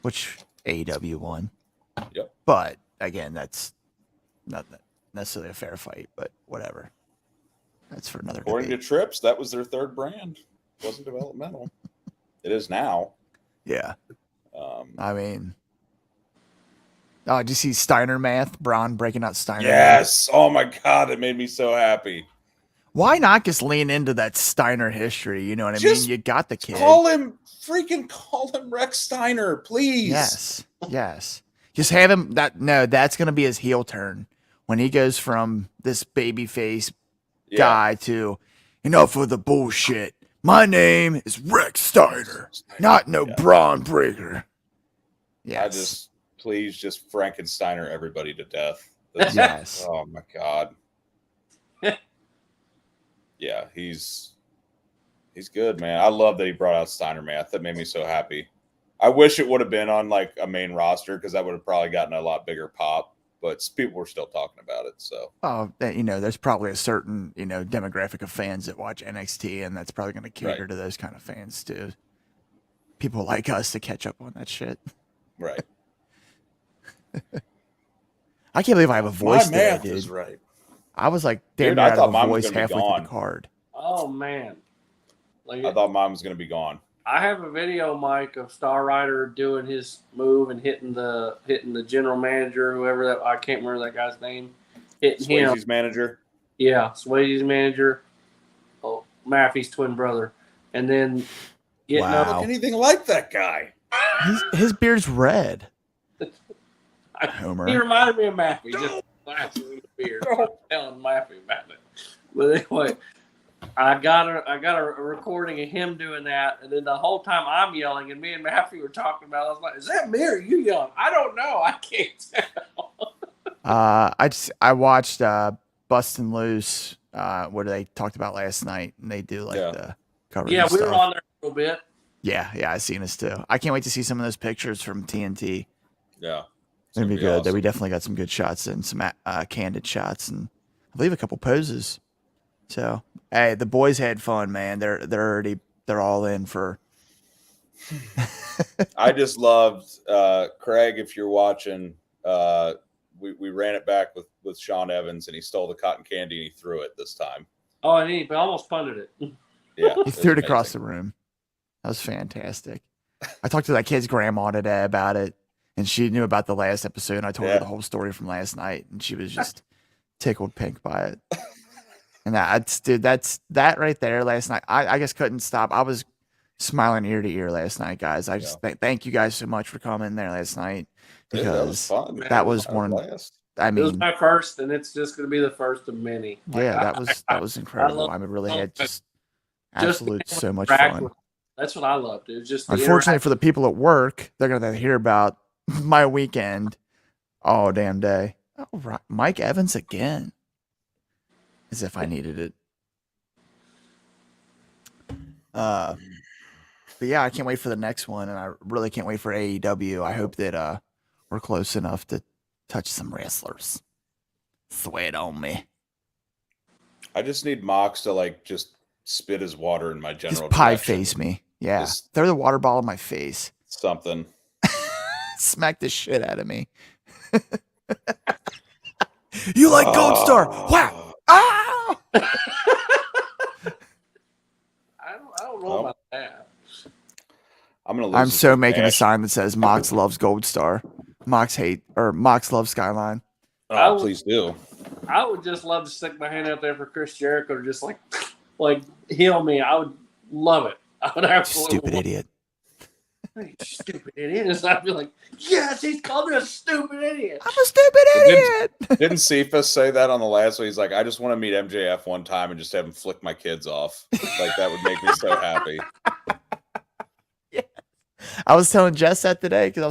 which AEW won. Yep. But again, that's not necessarily a fair fight, but whatever. That's for another According to debate. Trips, that was their third brand. It wasn't developmental. It is now. Yeah. I mean, did you see Steiner math? Braun breaking out Steiner math? Yes. Oh my God, it made me so happy. Why not just lean into that Steiner history? You know what I Just mean? You got the kid. Call him Rex Steiner, please. Yes. Just have him. That's going to be his heel turn when he goes from this babyface guy to enough of the bullshit. My name is Rex Steiner, not no Braun Breaker. Yes. Please just Frankensteiner everybody to death. Yes. Oh my God. Yeah, he's good, man. I love that he brought out Steiner math. That made me so happy. I wish it would have been on like a main roster because that would have probably gotten a lot bigger pop. But people were still talking about it. So, there's probably a certain demographic of fans that watch NXT, and that's probably going to cater to those kind of fans too. People like us to catch up on that shit. Right. I can't believe I have a voice My there, math dude. is right. I was like, damn, Dude, near I out thought of a mine was voice gonna be halfway through gone. the card. Oh man. I thought mine was going to be gone. I have a video, Mike, of Star Rider doing his move and hitting the general manager, whoever that I can't remember that guy's name. Hitting Swayze's him. manager. Yeah, Swayze's manager. Oh, Maffey's twin brother. And then getting Wow. up. Look anything like that guy. His beard's red. He Homer. reminded me of Maffey, just flashing with the beard. I'm telling Maffey about it. But anyway, I got a recording of him doing that, and then the whole time I'm yelling, and me and Maffey were talking about it. I was like, "Is that me or you yelling?" I don't know. I can't tell. I watched Bustin' Loose, what they talked about last night, and they do the cover. Yeah, we stuff. were on there a little bit. Yeah, I seen this too. I can't wait to see some of those pictures from TNT. Yeah. It's It'd gonna be be good. awesome. We definitely got some good shots and some candid shots, and I believe a couple poses. So, hey, the boys had fun, man. They're all in for. I just loved Craig. If you're watching, we ran it back with Sean Evans, and he stole the cotton candy and he threw it this time. Oh, and he almost punted it. Yeah, He threw it across the room. That was fantastic. I talked to that kid's grandma today about it, and she knew about the last episode. And I told her the whole story from last night, and she was just tickled pink by it. And that right there last night. I just couldn't stop. I was smiling ear to ear last night, guys. I just thank you guys so much for coming there last night, Dude, that was fun. That was one. Blast. I mean, it was my first, and it's just going to be the first of many. Yeah, that was incredible. I really had just absolute so much fun. That's what I loved. It was just unfortunately for the people at work, they're gonna hear about my weekend all damn day. Oh, right. Mike Evans again, as if I needed it. But yeah, I can't wait for the next one, and I really can't wait for AEW. I hope that we're close enough to touch some wrestlers. Sweat on me. I just need Mox to just spit his water in my general. Just pie direction. face me. Yeah, throw the water ball in my face. Something. Smack the shit out of me. You like Gold Star? Wow! Ah! I don't know about that. I'm so making a sign that says Mox loves Gold Star. Mox loves Skyline. Oh, please do. I would just love to stick my hand out there for Chris Jericho to just like heal me. I would love it. I would absolutely. Stupid idiot. Hey, stupid idiot. And I'd be like, yes, he's called me a stupid idiot. I'm a stupid idiot. Didn't Cephas say that on the last one? He's like, I just want to meet MJF one time and just have him flick my kids off. Like, that would make me so happy. Yeah. I was telling Jess that today because I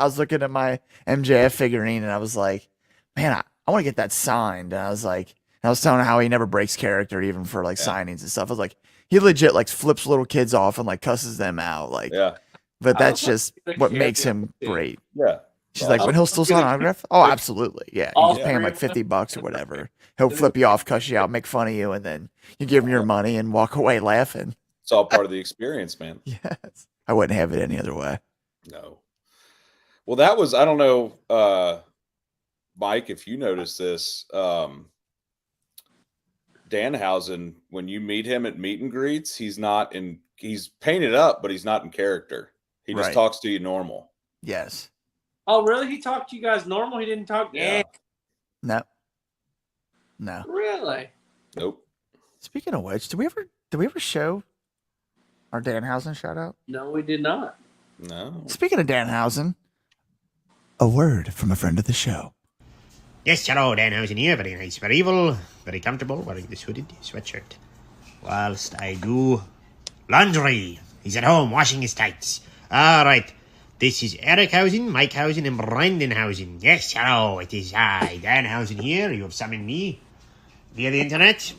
was looking at my MJF figurine and I was like, man, I want to get that signed. And I was telling her how he never breaks character even for signings and stuff. I was like, he legit flips little kids off and cusses them out. But that's just what makes him great. Yeah. She's like, when he'll still sign an autograph? Oh, absolutely. Yeah. You just pay him $50 or whatever. He'll flip you off, cuss you out, make fun of you, and then you give him your money and walk away laughing. It's all part of the experience, man. Yes. I wouldn't have it any other way. No. Well, that was, I don't know, Mike, if you noticed this, Danhausen, when you meet him at meet and greets, he's painted up, but he's not in character. He just talks to you normal. Yes. Oh, really? He talked to you guys normal? He didn't talk? Yeah. No. Really? Nope. Speaking of which, did we ever show our Danhausen shout out? No, we did not. No. Speaking of Danhausen, a word from a friend of the show. Yes, hello, Danhausen here. Very nice, very evil, very comfortable, wearing this hooded sweatshirt. Whilst I do laundry. He's at home washing his tights. All right. This is Eric Hausen, Mike Hausen, and Brendan Hausen. Yes, hello. It is I, Danhausen here. You have summoned me via the internet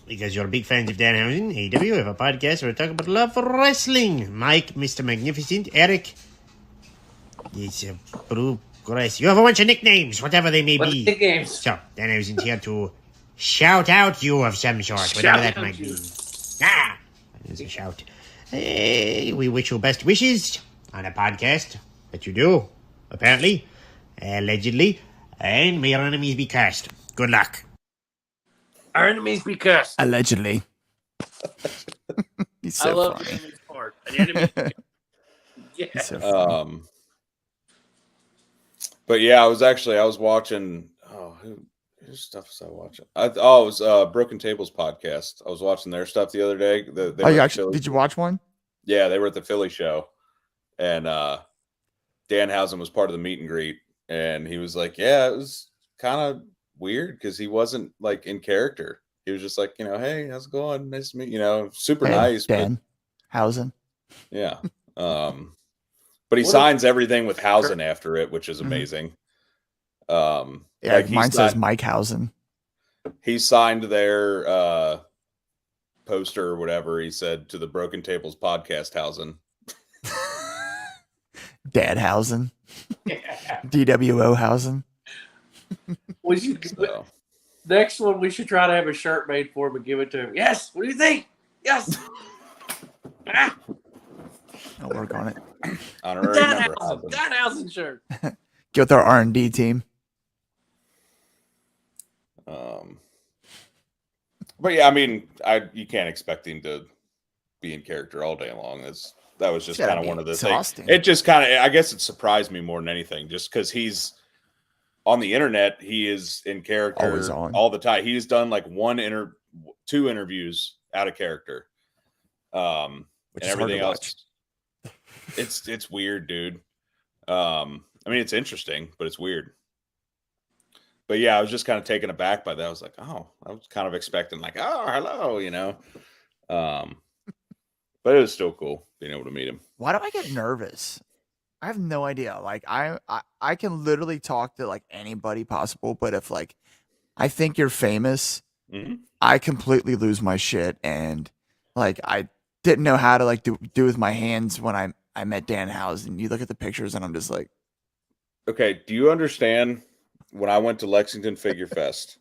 because you're big fans of Danhausen. AEW, have a podcast where we talk about love for wrestling. Mike, Mr. Magnificent. Eric is a progress. You have a bunch of nicknames, whatever they may be. Nicknames? So, Danhausen's here to shout out you of some sort, whatever that might be. That is a shout. Hey, we wish you best wishes on a podcast that you do, apparently, allegedly, and may your enemies be cursed. Good luck. Our enemies be cursed. Allegedly. He's so I love funny. the enemies part. The enemies yeah. He's so funny. But yeah, I was watching. Whose stuff was I watching? It was Broken Tables podcast. I was watching their stuff the other day. Did you watch one? Yeah, they were at the Philly show, and Danhausen was part of the meet and greet, and he was like, "Yeah, it was kind of weird because he wasn't in character. He was just like, hey, how's it going? Nice to meet you. Super nice." Danhausen. Yeah, but he signs everything with Hausen after it, which is amazing. Mine says Mike Hausen. He signed their poster or whatever. He said to the Broken Tables podcast, Hausen. Dadhausen, Yeah. DWO Hausen. We should, So, next one, we should try to have a shirt made for him and give it to him. Yes. What do you think? Yes. I'll work on it. honorary member. Danhausen shirt. Get with our R&D team. But yeah, I mean, you can't expect him to be in character all day long. That was just It's gotta kind of be one of the exhausting. things. It just kind of, I guess, it surprised me more than anything, just because he's on the internet. He is in character Always on. all the time. He's done like 2 interviews out of character, Which and is hard to everything watch. else. It's weird, dude. I mean, it's interesting, but it's weird. But yeah, I was just kind of taken aback by that. I was like, oh, I was kind of expecting like, oh, hello, you know. But it was still cool being able to meet him. Why do I get nervous? I have no idea. Like I can literally talk to like anybody possible, but if like I think you're famous, Mm-hmm. I completely lose my shit, and like I didn't know how to like do with my hands when I met Danhausen. You look at the pictures, and I'm just like, Okay, do you understand when I went to Lexington Figure Fest,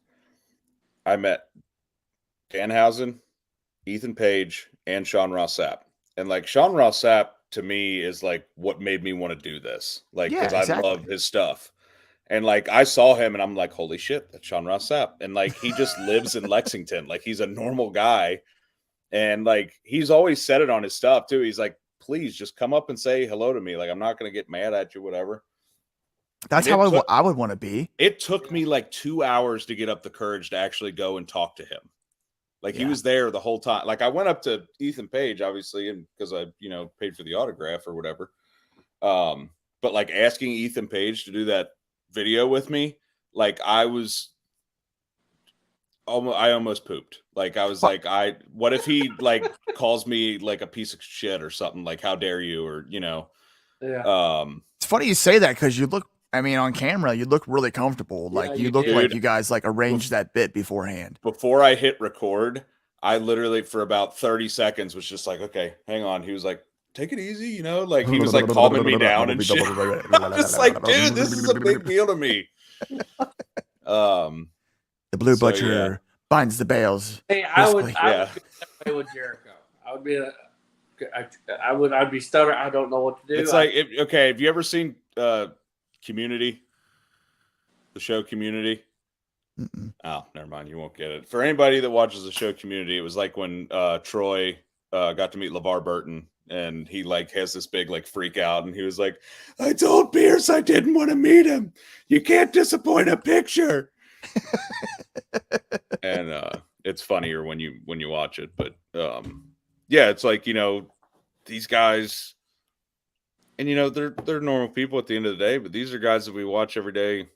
I met Danhausen, Ethan Page, and Sean Ross Sapp. And like Sean Ross Sapp to me is like what made me want to do this. Like, Yeah, because exactly. I love his stuff. And like I saw him and I'm like, holy shit, that's Sean Ross Sapp. And like he just lives in Lexington. Like he's a normal guy. And like he's always said it on his stuff too. He's like, please just come up and say hello to me. Like I'm not gonna get mad at you, whatever. that's And how I would want to be. It took me like 2 hours to get up the courage to actually go and talk to him. Like he Yeah. was there the whole time. Like I went up to Ethan Page, obviously, and because I, paid for the autograph or whatever. But like asking Ethan Page to do that video with me, like I almost pooped. Like I was like, what if he like calls me like a piece of shit or something? Like, how dare you? Or Yeah. It's funny you say that because you look. I mean, on camera, you look really comfortable. Yeah, Like you you look do. like Dude. you guys like arranged that bit beforehand. Before I hit record, I literally for about 30 seconds was just like, okay, hang on. He was like, take it easy, like he was like calming me down and shit. I'm just like, dude, this is a big deal to me. The Blue So, Butcher binds the bales. Hey, I would Basically. Yeah. be that way with Jericho. I would be I'd be stuttering. I don't know what to do. It's like, have you ever seen Community? The show Community? Mm-mm. Oh, never mind. You won't get it. For anybody that watches the show Community, it was like when Troy got to meet LeVar Burton, and he like has this big like freak out, and he was like, "I told Pierce I didn't want to meet him. You can't disappoint a picture." And it's funnier when you watch it, but yeah, it's like these guys, and they're normal people at the end of the day, but these are guys that we watch every day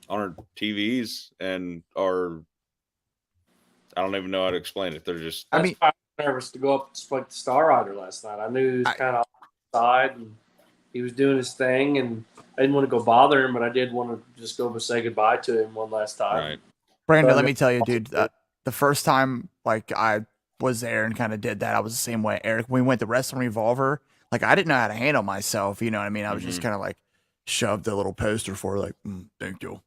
on our TVs and I don't even know how to explain it. They're just, That's why I was nervous to go up and spike the Star Rider last night. I knew he was kind of outside and he was doing his thing, and I didn't want to go bother him, but I did want to just go and say goodbye to him one last time. right. Brandon, let me tell you, dude. The first time like I was there and kind of did that, I was the same way. Eric, when we went to Wrestling Revolver, like I didn't know how to handle myself. You know what I mean? I was just kind of like shoved a little poster for like, thank you.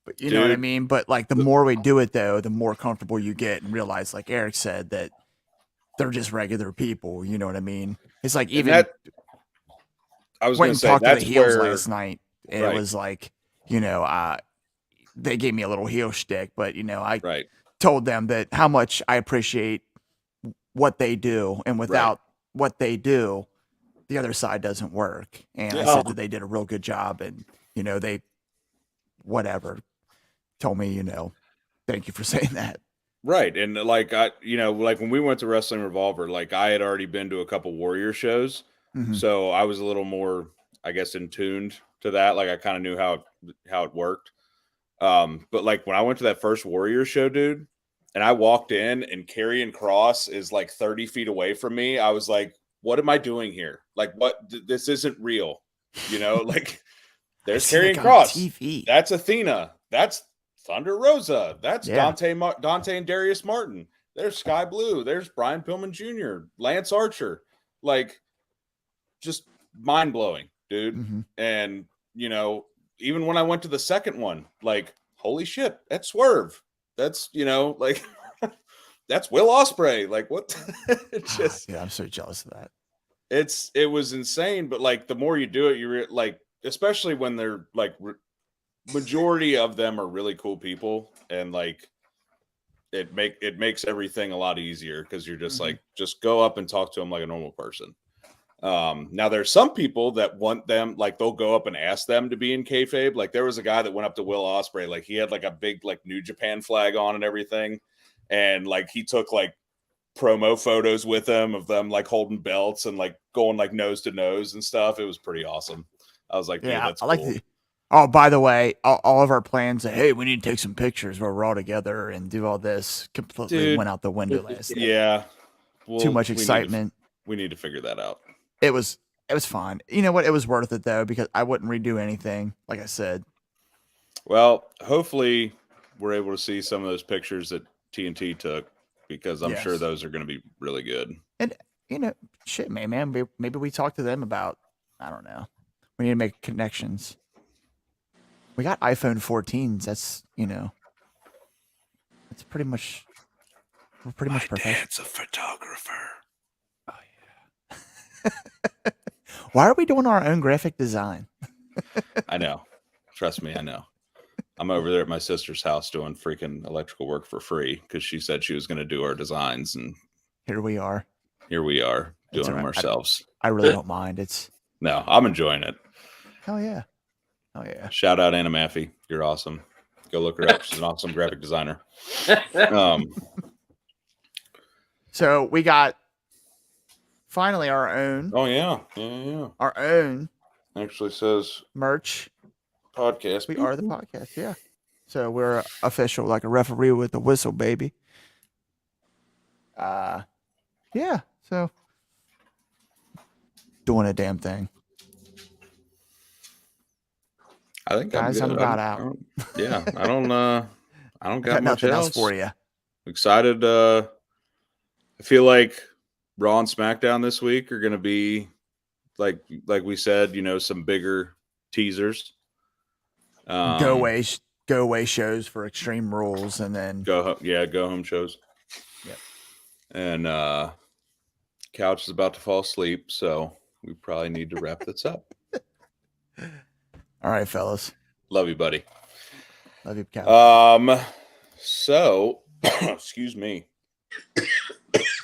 But you know what I mean? But like the more we do it though, the more comfortable you get and realize, like Eric said, that they're just regular people. You know what I mean? It's like even I was went going and to say talked to the that's heels where last night, and it was like, they gave me a little heel shtick, but I told them that how much I appreciate what they do, and without what they do, the other side doesn't work. And I said that they did a real good job, and they whatever told me, thank you for saying that. Right. And like like when we went to Wrestling Revolver, like I had already been to a couple Warrior shows. Mhm. So I was a little more, I guess, in tuned to that. Like I kind of knew how it worked. But like when I went to that first Warrior show, dude, and I walked in and Karrion Kross is like 30 feet away from me, I was like, what am I doing here? Like, what? This isn't real. Like there's Karrion Kross. TV. That's Athena. That's Thunder Rosa. That's Yeah. Dante and Darius Martin. There's Sky Blue. There's Brian Pillman Jr., Lance Archer. Like, just mind blowing. dude. Mm-hmm. And, you know, even when I went to the second one, like, holy shit, that's Swerve. That's, you know, like, that's Will Ospreay. Like, what? It's just, yeah, I'm so jealous of that. it was insane. But like, the more you do it, you're like, especially when they're like, majority of them are really cool people. And like, it makes everything a lot easier because you're just like, just go up and talk to them like a normal person. Now there's some people that want them, like they'll go up and ask them to be in kayfabe. Like there was a guy that went up to Will Ospreay, like he had like a big like New Japan flag on and everything, and like he took like promo photos with him of them like holding belts and like going like nose to nose and stuff. It was pretty awesome. I was like, yeah, that's I like cool. Oh, by the way, all of our plans, hey, we need to take some pictures where we're all together and do all this, completely went out the window last night. Yeah, Too much excitement. We need to figure that out. It was fine. You know what? It was worth it though, because I wouldn't redo anything. Like I said. Well, hopefully we're able to see some of those pictures that TNT took, because I'm sure those are going to be really good. And you know, shit, man, maybe we talk to them about, I don't know. We need to make connections. We got iPhone 14s. That's, you know, it's pretty much, we're pretty much professional. Dad's a photographer. Oh yeah. Why are we doing our own graphic design? I know. Trust me, I know. I'm over there at my sister's house doing freaking electrical work for free because she said she was going to do our designs, and here we are doing them ourselves. I really don't mind. No, I'm enjoying it. Hell yeah. Oh yeah. Shout out Anna Maffey. You're awesome. Go look her up. She's an awesome graphic designer. So we got finally our own. Oh yeah. Our own actually says merch podcast. We are the podcast, yeah. So we're official, like a referee with a whistle, baby. Yeah. So doing a damn thing. I think guys, I'm about out. Yeah, I don't got much nothing else for you. Excited. I feel like Raw and SmackDown this week are going to be like we said, you know, some bigger teasers. Go away shows for Extreme Rules, and then go home shows. Yep. And Couch is about to fall asleep, so we probably need to wrap this up. All right, fellas. Love you, buddy. Love you, Couch. So excuse me,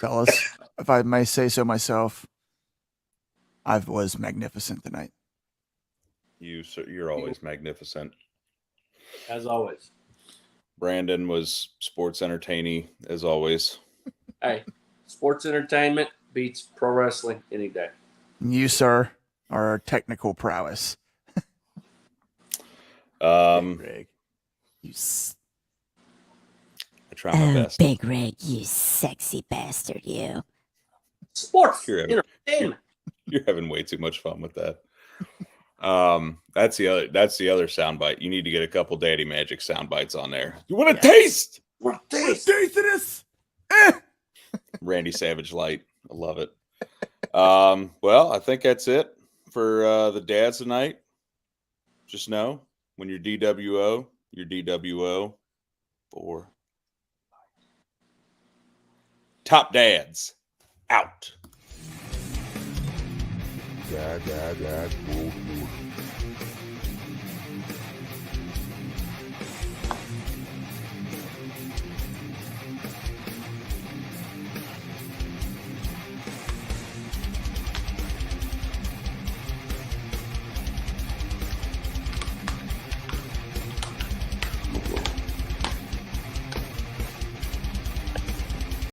fellas. If I may say so myself, I was magnificent tonight. You're always magnificent. As always. Brandon was sports entertaining, as always. Hey, sports entertainment beats pro wrestling any day. You, sir, are technical prowess. Big Rig. I try my best. Big Rig, you sexy bastard, you. Sports entertainment. You're having way too much fun with that. That's the other soundbite. You need to get a couple Daddy Magic sound bites on there. You want to taste? Want to taste this? Randy Savage Light. I love it. Well, I think that's it for the dads tonight. Just know when you're DWO for Top Dads out. Dad.